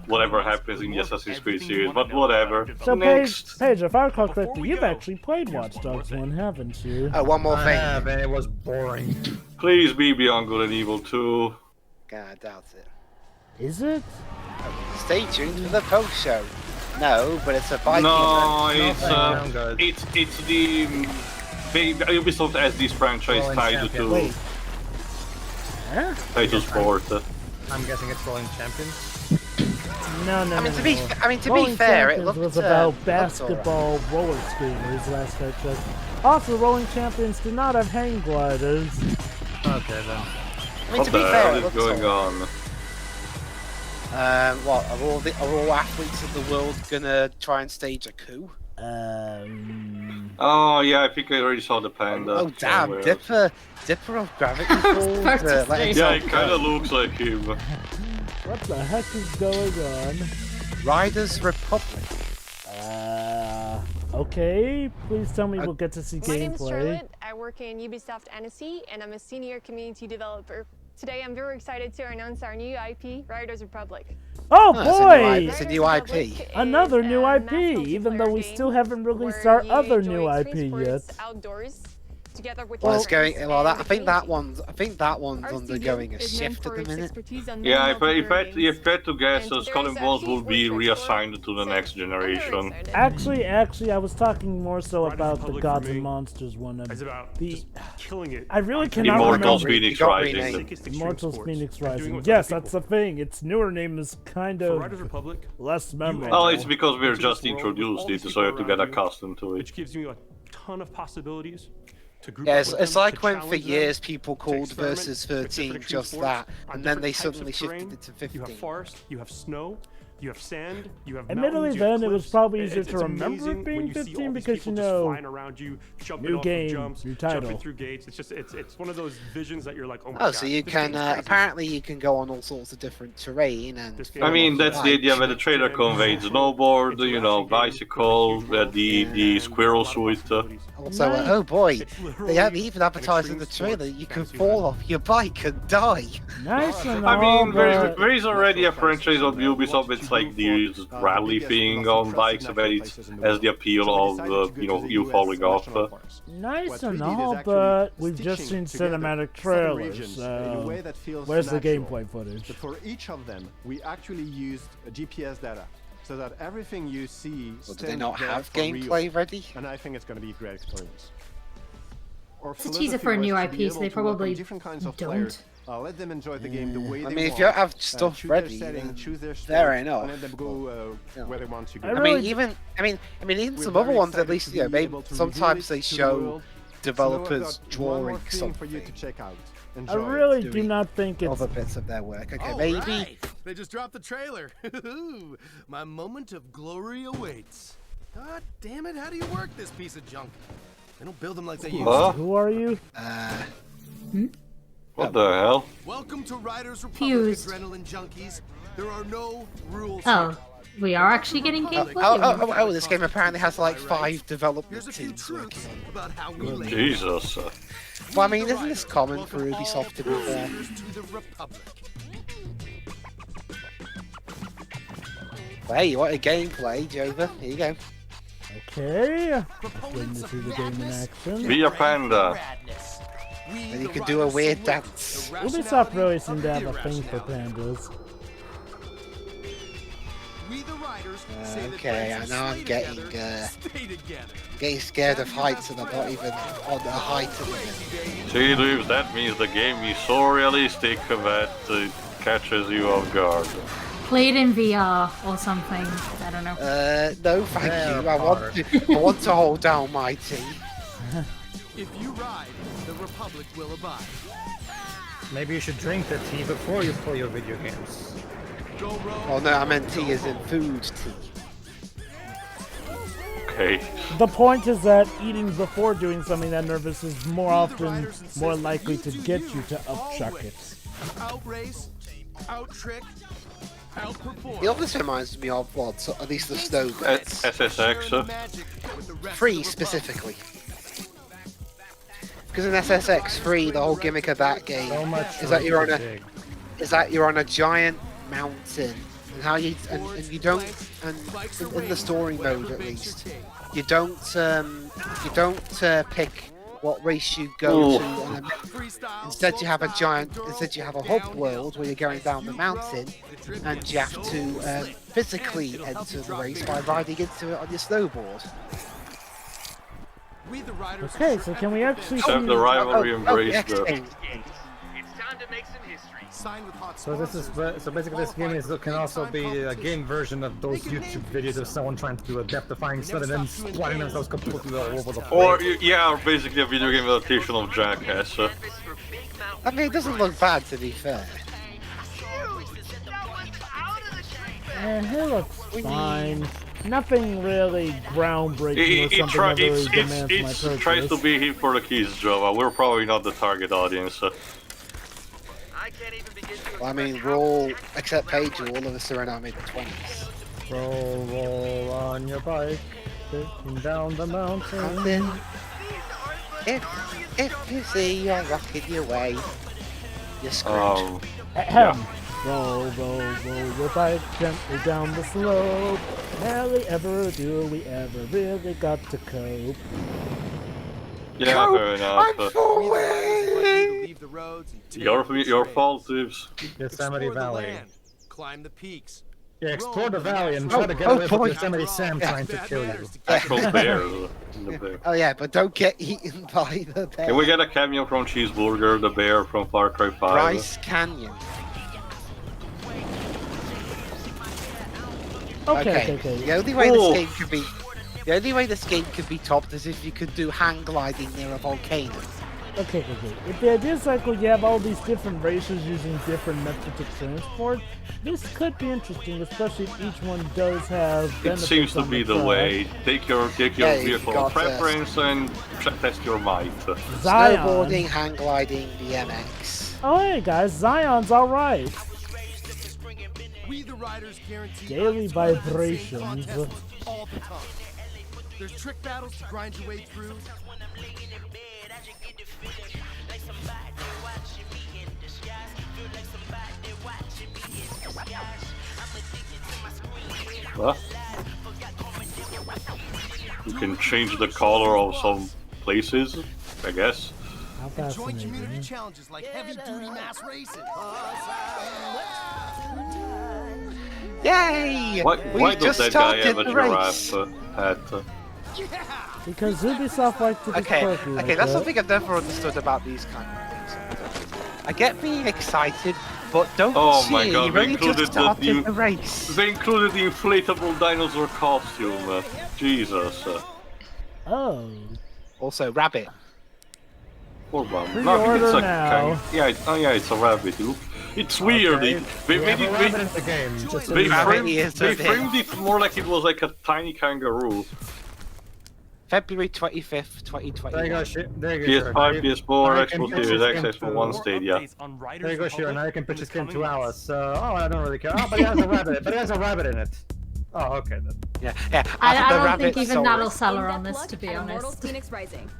whatever happens in the Assassin's Creed series. But whatever. So Next. Paige, if I recall correctly, you've actually played Watch Dogs 1, haven't you? One more thing. I have, and it was boring. Please be Beyond Good and Evil 2. God, I doubt it. Is it? Stay tuned for the post show. No, but it's a Viking. No, it's the Ubisoft has this franchise tied to sport. I'm guessing it's Rolling Champions. No. I mean, to be Rolling fair, it Champions looked was about right. basketball roller skaters last I checked. Also, Rolling Champions do not have hang gliders. Okay then. I mean, What to the be fair, hell it is looks going alright. on? What are all athletes in the world gonna try and stage a coup? Oh yeah, I think I already saw the panda. Oh damn, somewhere. Dipper of Gravity Falls. Yeah, it kind of looks like him. What the heck is going on? Riders Republic. Okay, please tell me we'll get to see My name is gameplay. Charlotte. I work in Ubisoft Annecy, and I'm a senior community developer. Today, I'm very excited to announce our new IP, Riders Republic. Oh boy! It's a new IP. Another new IP, even though we still haven't released our other new IP yet. Outdoors, together with Well, it's going. Well, I think that one's undergoing a shift at the minute. Yeah, if I had to guess, Skull and Bones will be reassigned to the next generation. Actually, I was talking more so about the Gods and Monsters one. Killing it. I really cannot Immortals remember. Phoenix Rising. Immortals Phoenix Rising. Yes, that's the thing. Its newer name is kind of less memorable. Oh, it's because we're just introduced it, so you have to get accustomed to it. Which gives you a ton of possibilities. Yeah, it's like when for years people called Versus 13 just that, and then they suddenly shifted it to 15. You have forest, you have snow, you have sand, you have Admittedly, mountains, you have then it was cliffs. probably easier It's to remember amazing it being when you see 15 all these because people you just know, flying around you, jumping new off game, of jumps, new jumping title. through gates. It's just it's one of those visions that you're like, oh my Oh, god. so you this can game's crazy. apparently you can go on all sorts of different terrain and. I mean, that's the idea that the trailer conveyed: snowboard, bicycle, the squirrel suit. Also, oh boy, they even advertised in the trailer you can fall off your bike and die. Nice and I mean, all, there is already a franchise on Ubisoft. It's like the rally thing on bikes, but it has the appeal of you falling off. Nice and all, but we've just seen cinematic trailers. So where's the gameplay footage? But for each of them, we actually used GPS data, so that everything you see. Well, do they not there have for gameplay real. ready? And I think it's going to be a great experience. It's a teaser for a new IP, so they probably don't. Let them enjoy the game the way I they mean, if want. you have stuff choose ready, their setting, then choose their fair stage, enough. and let them go where they want to go. I mean, even some other ones at least, maybe sometimes they show developers drawing for you something. to check out. I really do not think it's other bits of their work. Okay, All maybe. right. They just dropped the trailer. My moment of glory awaits. God damn it! How do you work this piece of junk? They don't build them like they used to. Who are you? What the hell? Welcome to Riders Republic, Fused. Adrenaline Junkies. There are no rules. Oh, we are actually getting gameplay? Oh, this game apparently has like 5 development teams working. About how we lay Jesus. Well, I mean, isn't this common for Ubisoft to be fair? to the Republic. Well, hey, you want a gameplay, Jova? Here you go. Okay. Getting to see the game in action. Be a panda. And you can do a weird dance. Ubisoft really seem to have a thing for pandas. Okay, I know I'm getting scared of heights and I'm not even on the height of it. See, Dweebs, that means the game is so realistic that it catches you off guard. Play it in VR or something. I don't know. No, thank you. I want to hold down my tea. If you ride, the Republic will abide. Maybe you should drink the tea before you play your video games. Go roll. Oh no, I meant tea as in food tea. Okay. The point is that eating before doing something that nervous is more often more likely to get you to upchuck it. Outrace, outtrick, outperform. It always reminds me of, well, at least the snow bits. SSX. 3 specifically. Because in SSX 3, the whole gimmick of that game is that you're on a giant mountain, and how you and you don't, and in the story mode at least, you don't pick what race you go to. Instead, you have a hub world where you're going down the mountain, and you have to physically enter the race by riding into it on your snowboard. Okay, so can we actually Have the rivalry embrace the... So this is so basically this game can also be a game version of those YouTube videos of someone trying to do a death-defying stunt and then squatting themselves completely all over the place. Or, yeah, basically a video game adaptation of Jackass. I mean, it doesn't look bad, to be fair. It looks fine. Nothing really groundbreaking or something that really demands my purchase. It tries to be hip for the kids, Java. We're probably not the target audience. Well, I mean, we're all, except Paige, all of us are in our mid-20s. Roll on your bike, taking down the mountain. If you see you're rocking your way, you're screwed. Roll your bike gently down the slope. Rarely ever do we ever really got to cope. Yeah, fair enough. Your fault, Tibbs. Yosemite Valley. Climb the peaks. Yeah, explore the valley and try to get away from Yosemite Sam trying to kill you. Actual bear. Oh yeah, but don't get eaten by the bear. Can we get a cameo from Cheeseburger, the bear from Far Cry 5? Bryce Canyon. Okay. The only way this game could be topped is if you could do hang gliding near a volcano. Okay. If the idea is like, well, you have all these different races using different methods of transport, this could be interesting, especially if each one does have benefits. It seems to be the way. Take your vehicle of preference and test your might. Zion. Snowboarding, hang gliding, BMX. Oh hey guys, Zion's alright. We the riders guarantee Daily vibrations. all the time. There's trick battles to grind your way through. What? You can change the color of some places, I guess. Join community challenges like heavy-duty mass racing. Yay! Why does that guy have a giraffe hat? Because Ubisoft likes to be quirky. Okay, that's something I've never understood about these kind of things. I get being excited, but don't my god, they included the race. They included the inflatable dinosaur costume. Jesus. Oh. Also, rabbit. Poor bum. Pre-order now. It's a rabbit. Look, it's weird. Okay. They framed it more like it was like a tiny kangaroo. February 25th, 2020. There you go, PS5, PS4, Xbox Series X, for one Stadia. There you go, Shiro. Now you can pitch this game to Alice. So, I don't really care. Oh, but it has a rabbit. But it has a rabbit in it. Oh, okay then. Yeah. I don't think even that'll sell her on this, to be honest. Phoenix Rising.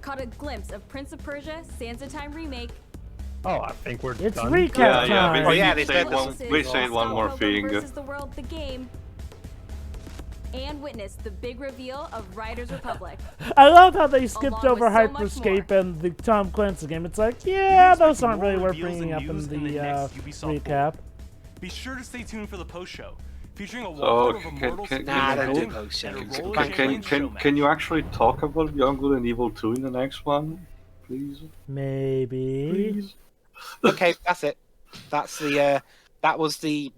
Caught a glimpse of Prince of Persia: Sands of Time remake. Oh, I think we're it's done. recap time. We said one more thing. Versus the World, the game. And witness the big reveal of Riders Republic. I love how they skipped over Hyperscape and the Tom Clancy game. It's like, yeah, those aren't really worth bringing up in the recap. Be sure to stay tuned for the post show, featuring a So, walkthrough can you actually talk about Beyond Good and Evil 2 in the next one, please? Maybe. Please. Okay, that's it. That's the that was the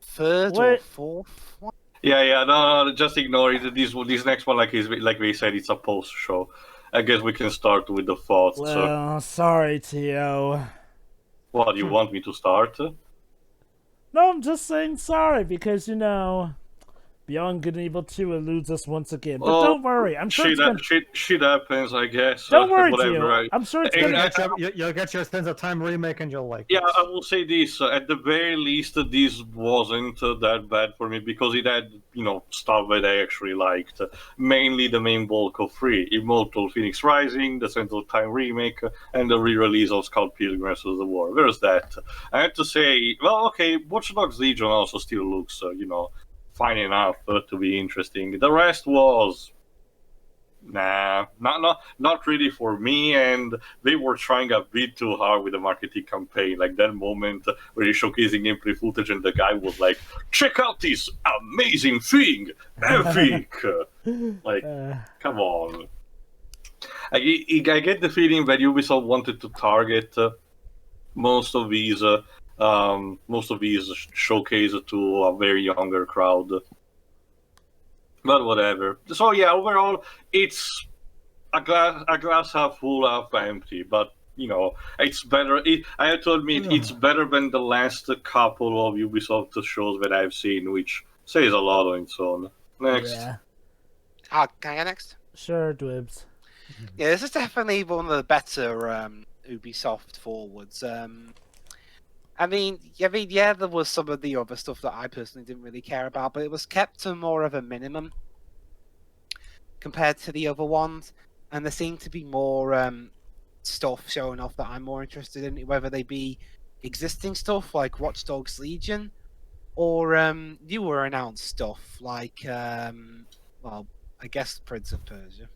third or fourth one. Yeah, no, just ignore it. This next one, like we said, it's a post show. I guess we can start with the thoughts. Well, sorry, Tio. What, you want me to start? No, I'm just saying sorry because, Beyond Good and Evil 2 eludes us once again. But don't worry, I'm sure it's gonna... Shit happens, I guess. Don't worry, whatever, Tio. I'm sure it's gonna... You'll get your Sense of Time remake and you'll like Yeah, it. I will say this. At the very least, this wasn't that bad for me because it had, stuff that I actually liked. Mainly the main bulk of 3. Immortal Phoenix Rising, the Sense of Time remake, and the re-release of Scout Pilgrims of the War. There's that. I have to say, well, okay, Watch Dogs Legion also still looks, fine enough to be interesting. The rest was... Nah, not really for me, and they were trying a bit too hard with the marketing campaign. Like that moment where you're showcasing gameplay footage and the guy was like, check out this amazing thing, epic! Come on. I get the feeling that Ubisoft wanted to target most of these showcase to a very younger crowd. But whatever. So yeah, overall, it's a glass half full, half empty. But it's better. I have to admit, it's better than the last couple of Ubisoft shows that I've seen, which says a lot on its own. Next. Can I go next? Sure, Dwibs. Yeah, this is definitely one of the better Ubisoft forwards. I mean, yeah, there was some of the other stuff that I personally didn't really care about, but it was kept to more of a minimum compared to the other ones, and there seemed to be more stuff showing off that I'm more interested in, whether they be existing stuff like Watch Dogs Legion, or newer announced stuff like, well, I guess Prince of Persia,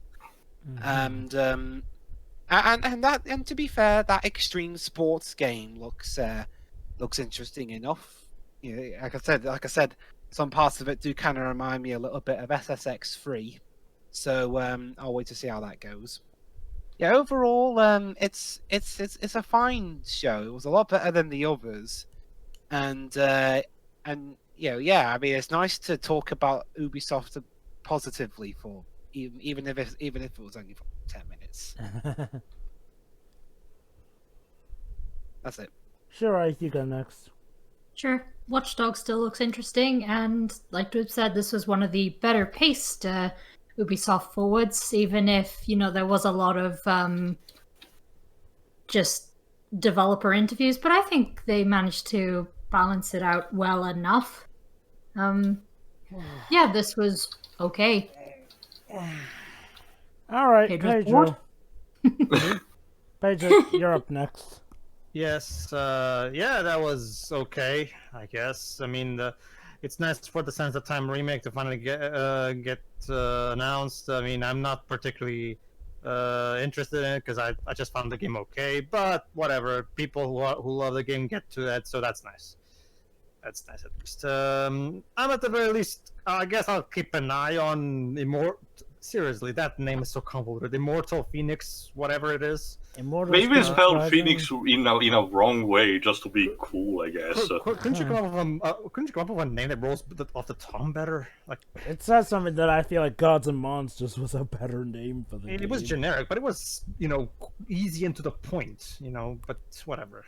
and to be fair, that extreme sports game looks interesting enough. Like I said, some parts of it do kind of remind me a little bit of SSX3. So I'll wait to see how that goes. Yeah, overall, it's a fine show. It was a lot better than the others, and yeah, I mean, it's nice to talk about Ubisoft positively for even if it was only for 10 minutes. That's it. Sure, you go next. Sure. Watch Dogs still looks interesting, and like Dwib said, this was one of the better paced Ubisoft forwards, even if, there was a lot of just developer interviews, but I think they managed to balance it out well enough. Yeah, this was okay. Alright, Pedro. Pedro, you're up next. Yes, yeah, that was okay, I guess. I mean, it's nice for the Sense of Time remake to finally get announced. I mean, I'm not particularly interested in it because I just found the game okay, but whatever. People who love the game get to that, so that's nice. That's nice at least. I'm at the very least, I guess I'll keep an eye on Seriously, that name is so convoluted. Immortal Phoenix, whatever it is. Maybe it's spelled Phoenix in a wrong way, just to be cool, I guess. Couldn't you come up with a name that rolls off the tongue better? Like, it says something that I feel like Gods and Monsters was a better name for the game. It was generic, but it was, easy and to the point, but whatever.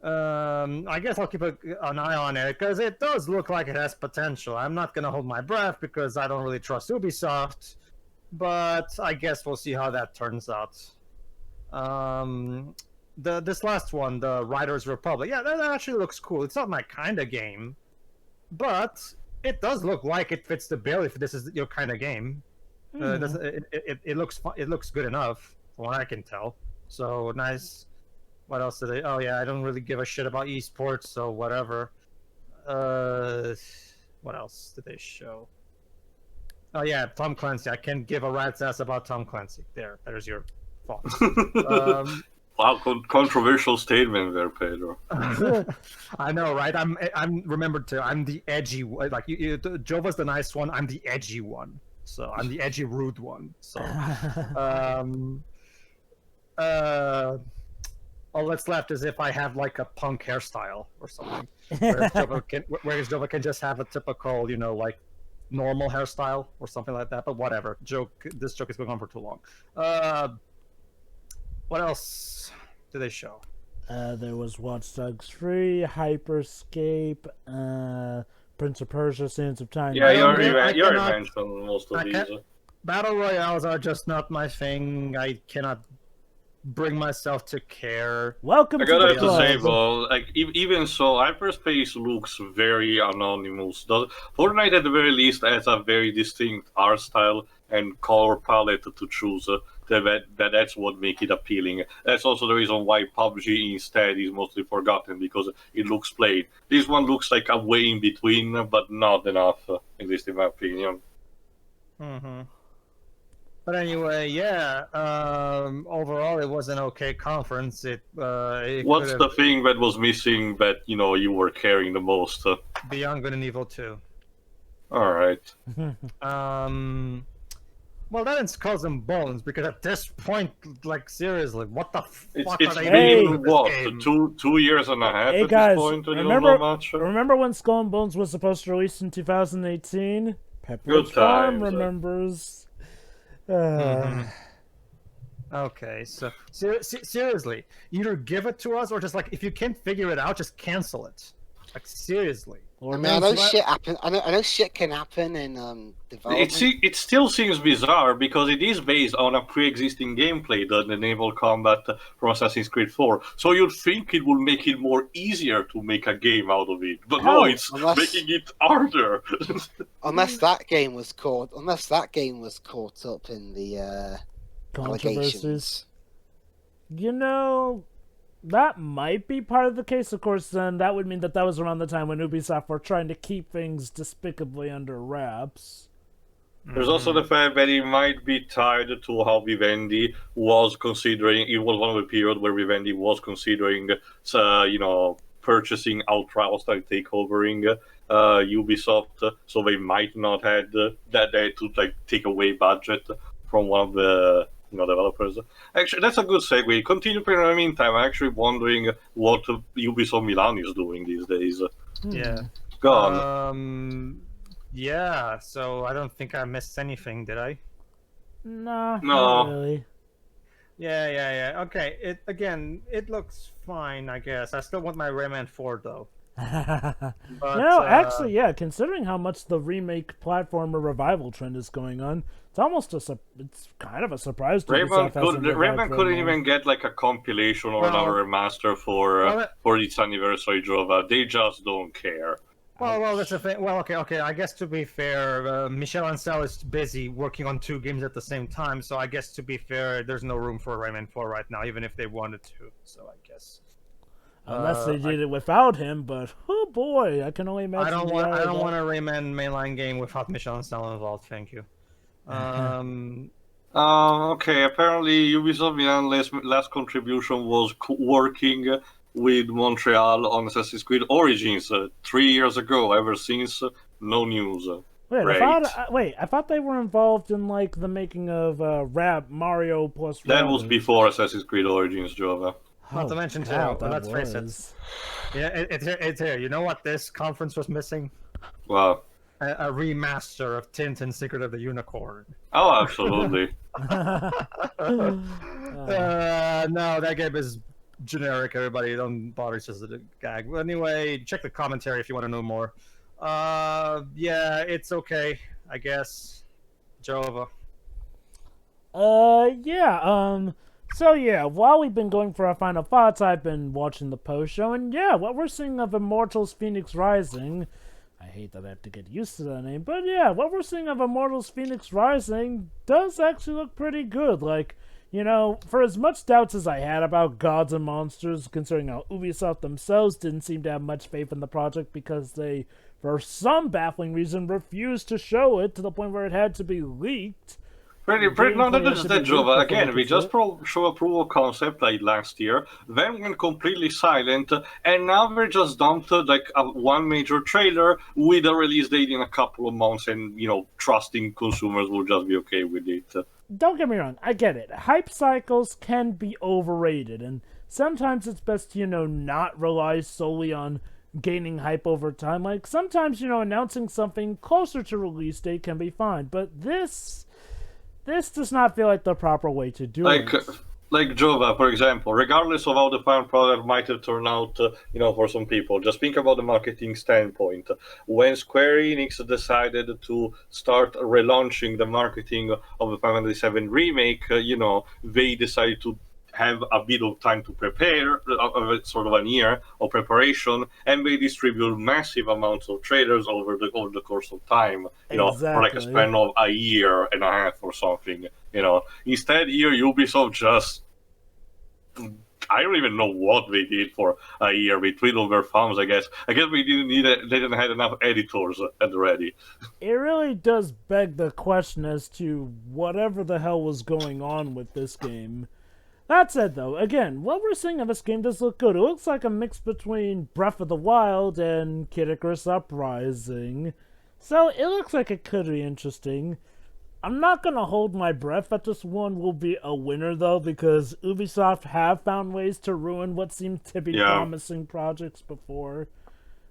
I guess I'll keep an eye on it, because it does look like it has potential. I'm not going to hold my breath, because I don't really trust Ubisoft, but I guess we'll see how that turns out. This last one, the Riders Republic, yeah, that actually looks cool. It's not my kind of game, but it does look like it fits the bill if this is your kind of game. It looks good enough, from what I can tell. So, nice. What else did they... Oh, yeah, I don't really give a shit about esports, so whatever. What else did they show? Oh, yeah, Tom Clancy. I can't give a rat's ass about Tom Clancy. There's your thoughts. Wow, controversial statement there, Pedro. I know, right? I'm the edgy one. Like, Jova's the nice one. I'm the edgy one. So, I'm the edgy, rude one. So, all that's left is if I have like a punk hairstyle or something, whereas Jova can just have a typical, like normal hairstyle or something like that. But whatever. This joke is going on for too long. What else did they show? There was Watch Dogs 3, Hyperscape, Prince of Persia: Sands of Time. Yeah, you already mentioned most of these. Battle Royales are just not my thing. I cannot bring myself to care. Welcome I to gotta the have to club. say, well, like even so, Hyperspace looks very anonymous. Fortnite at the very least has a very distinct art style and color palette to choose. That's what makes it appealing. That's also the reason why PUBG instead is mostly forgotten, because it looks plain. This one looks like a way in between, but not enough, at least in my opinion. Mm-hmm. But anyway, yeah. Overall, it was an okay conference. What's the thing that was missing that you were carrying the most? Beyond Good and Evil 2. All right. Well, that is Skulls and Bones, because at this point, like, seriously, what the fuck It's are they been doing with this what, game? 2 years and a half Hey at guys, this point, and you don't know much? remember when Skull and Bones was supposed to release in 2018? Pepperidge Farm remembers. Okay, so seriously, either give it to us or just, like, if you can't figure it out, just cancel it. Like, seriously. I mean, I know shit happen. I know shit can happen in development. It still seems bizarre because it is based on a pre-existing gameplay, the naval combat from Assassin's Creed 4. So you'd think it would make it more easier to make a game out of it, but no, it's making it harder. unless that game was caught up in the allegations. That might be part of the case. Of course, then that would mean that was around the time when Ubisoft were trying to keep things despicably under wraps. There's also the fact that it might be tied to how Vivendi was considering. It was one of the period where Vivendi was considering, purchasing outright, like takeovering Ubisoft. So they might not had that day to take away budget from one of the developers. Actually, that's a good segue. Continue playing in the meantime. I'm actually wondering what Ubisoft Milan is doing these days. Yeah. Go on. Yeah, so I don't think I missed anything, did I? No. No. Not really. Yeah. Okay, it looks fine, I guess. I still want my Rayman 4, though. But, actually, yeah, considering how much the remake platformer revival trend is going on, it's kind of a surprise to Rayman couldn't even get a compilation or another remaster for its anniversary Jova. They just don't care. Well, that's the thing. Well, okay. I guess to be fair, Michel Ancel is busy working on 2 games at the same time, so I guess to be fair, there's no room for Rayman 4 right now, even if they wanted to. So I guess. Unless they did it without him, but oh boy, I can only imagine. I don't want a Rayman mainline game without Michel Ancel involved. Thank you. Okay, apparently Ubisoft Milan's last contribution was working with Montreal on Assassin's Creed Origins 3 years ago. Ever since, no news. I thought they were involved in the making of Mario plus. That was before Assassin's Creed Origins, Jova. Not to mention, let's face it. Yeah, it's here. You know what this conference was missing? Wow. A remaster of Tintin Secret of the Unicorn. Oh, absolutely. No, that game is generic. Everybody don't bother. It's just a gag. Anyway, check the commentary if you want to know more. Yeah, it's okay, I guess. Jova. So yeah, while we've been going for our final thoughts, I've been watching the post-show, and yeah, what we're seeing of Immortals Phoenix Rising, I hate that I have to get used to that name, but yeah, what we're seeing of Immortals Phoenix Rising does actually look pretty good. For as much doubts as I had about Gods and Monsters, considering how Ubisoft themselves didn't seem to have much faith in the project because they, for some baffling reason, refused to show it to the point where it had to be leaked. No, not just that, Jova. Again, we just show a proof of concept last year, then went completely silent, and now we're just dumped one major trailer with a release date in a couple of months, and trusting consumers will just be okay with it. Don't get me wrong, I get it. Hype cycles can be overrated, and sometimes it's best to not rely solely on gaining hype over time. Like, sometimes, announcing something closer to release date can be fine, but this does not feel like the proper way to do it. Like Jova, for example, regardless of how the final product might have turned out, for some people, just think about the marketing standpoint. When Square Enix decided to start relaunching the marketing of the Final Fantasy VII Remake, they decided to have a bit of time to prepare, sort of a year of preparation, and they distribute massive amounts of trailers over the course of time, for like a span of a year and a half or something. Instead here Ubisoft just, I don't even know what they did for a year. They twiddled their thumbs, I guess. I guess they didn't have enough editors at the ready. It really does beg the question as to whatever the hell was going on with this game. That said, though, again, what we're seeing of this game does look good. It looks like a mix between Breath of the Wild and Kid Icarus Uprising. So it looks like it could be interesting. I'm not going to hold my breath that this one will be a winner, though, because Ubisoft have found ways to ruin what seemed to be promising projects before.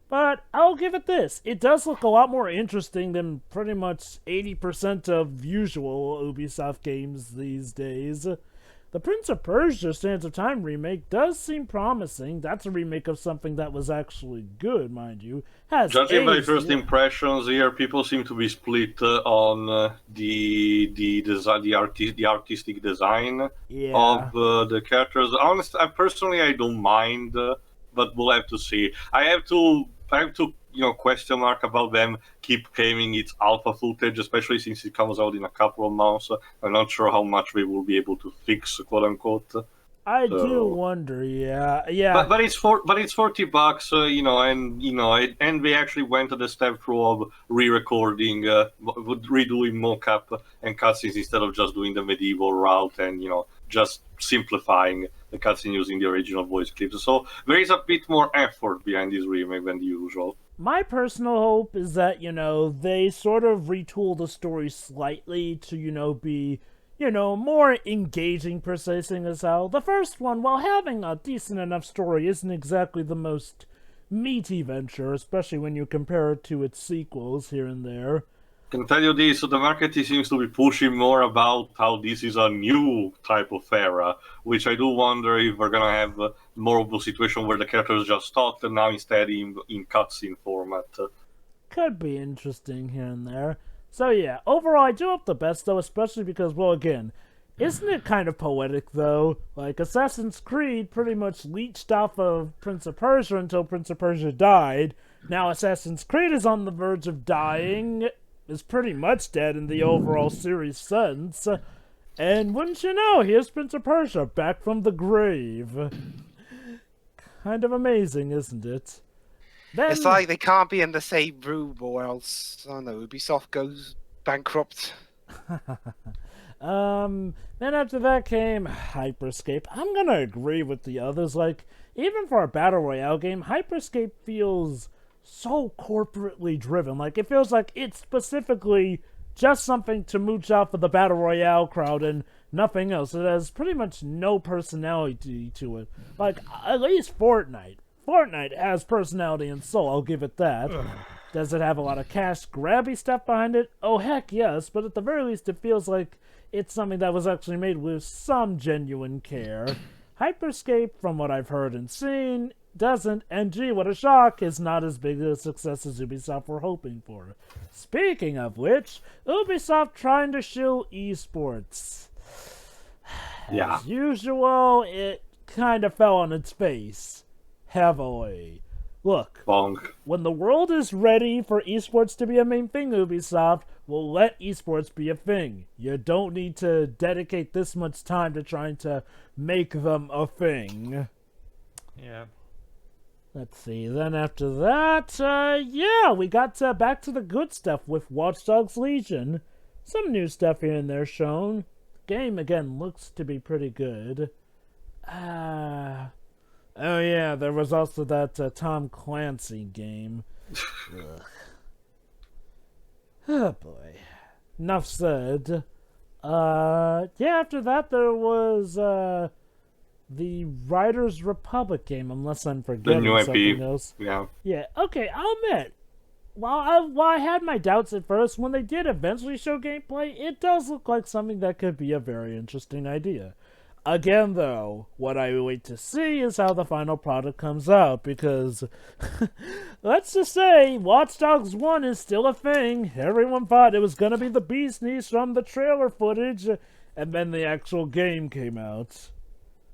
But I'll give it this. It does look a lot more interesting than pretty much 80% of usual Ubisoft games these days. The Prince of Persia Sands of Time remake does seem promising. That's a remake of something that was actually good, mind you. Judging by first impressions here, people seem to be split on the artistic design of the characters. Honestly, personally, I don't mind, but we'll have to see. I have to question mark about them keep claiming it's alpha footage, especially since it comes out in a couple of months. I'm not sure how much they will be able to fix, quote unquote. I do wonder, yeah. But it's $40, and they actually went to the step through of re-recording, redoing mocap and cutscenes instead of just doing the medieval route and just simplifying the cutscene using the original voice clips. So there is a bit more effort behind this remake than the usual. My personal hope is that, they sort of retool the story slightly to, be, more engaging per se, seeing as how the first one, while having a decent enough story, isn't exactly the most meaty venture, especially when you compare it to its sequels here and there. I can tell you this, so the market seems to be pushing more about how this is a new type of era, which I do wonder if we're going to have more of a situation where the characters just talk and now instead in cutscene format. Could be interesting here and there. So yeah, overall I do hope the best though, especially because, well again, isn't it kind of poetic though? Like, Assassin's Creed pretty much leached off of Prince of Persia until Prince of Persia died. Now Assassin's Creed is on the verge of dying, is pretty much dead in the overall series sense. And wouldn't you know, here's Prince of Persia back from the grave. Kind of amazing, isn't it? Then, it's like they can't be in the same room or else, I don't know, Ubisoft goes bankrupt. Then after that came Hyperscape. I'm gonna agree with the others. Like, even for a Battle Royale game, Hyperscape feels so corporately driven. Like, it feels like it's specifically just something to mooch out for the Battle Royale crowd and nothing else. It has pretty much no personality to it. Like, at least Fortnite. Fortnite has personality and soul, I'll give it that. Does it have a lot of cash grabby stuff behind it? Oh heck yes, but at the very least it feels like it's something that was actually made with some genuine care. Hyperscape, from what I've heard and seen, doesn't, and gee, what a shock, is not as big a success as Ubisoft were hoping for. Speaking of which, Ubisoft trying to shill esports. As usual, it kind of fell on its face. Heavily. Look, when the world is ready for esports to be a main thing, Ubisoft will let esports be a thing. You don't need to dedicate this much time to trying to make them a thing. Yeah. Let's see, then after that, we got back to the good stuff with Watch Dogs Legion. Some new stuff here and there shown. Game, again, looks to be pretty good. Oh yeah, there was also that Tom Clancy game. Oh boy. Enough said. After that there was, the Riders Republic game, unless I'm forgetting new IP. something else. Yeah. Yeah, okay, I'll admit, while I had my doubts at first, when they did eventually show gameplay, it does look like something that could be a very interesting idea. Again, though, what I wait to see is how the final product comes out, because, let's just say, Watch Dogs 1 is still a thing. Everyone thought it was going to be the bee's knees from the trailer footage, and then the actual game came out.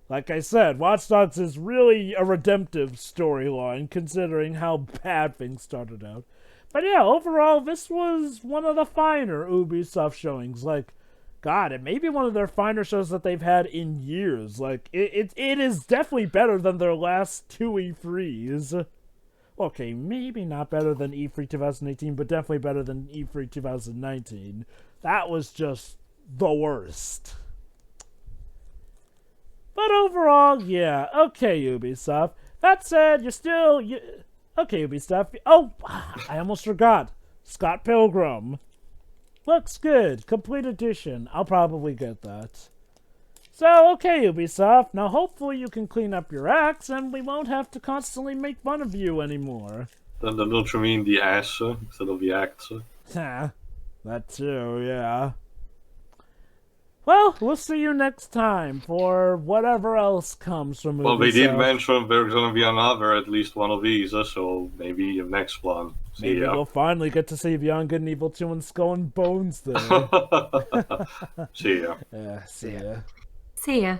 Like I said, Watch Dogs is really a redemptive storyline, considering how bad things started out. But yeah, overall, this was one of the finer Ubisoft showings. Like, God, it may be one of their finer shows that they've had in years. Like, it is definitely better than their last two E3s. Okay, maybe not better than E3 2018, but definitely better than E3 2019. That was just the worst. But overall, yeah, okay, Ubisoft. That said, you're still... Okay, Ubisoft. Oh, I almost forgot. Scott Pilgrim. Looks good. Complete edition. I'll probably get that. So, okay, Ubisoft. Now, hopefully you can clean up your acts, and we won't have to constantly make fun of you anymore. Then don't you mean the ass instead of the acts? Ha, that too, yeah. Well, we'll see you next time for whatever else comes from Ubisoft. Well, they did mention there's gonna be at least one of these, so maybe the next one. Maybe we'll finally get to see Beyond Good and Evil 2 and Skull and Bones there. See ya. Yeah, see ya. See ya.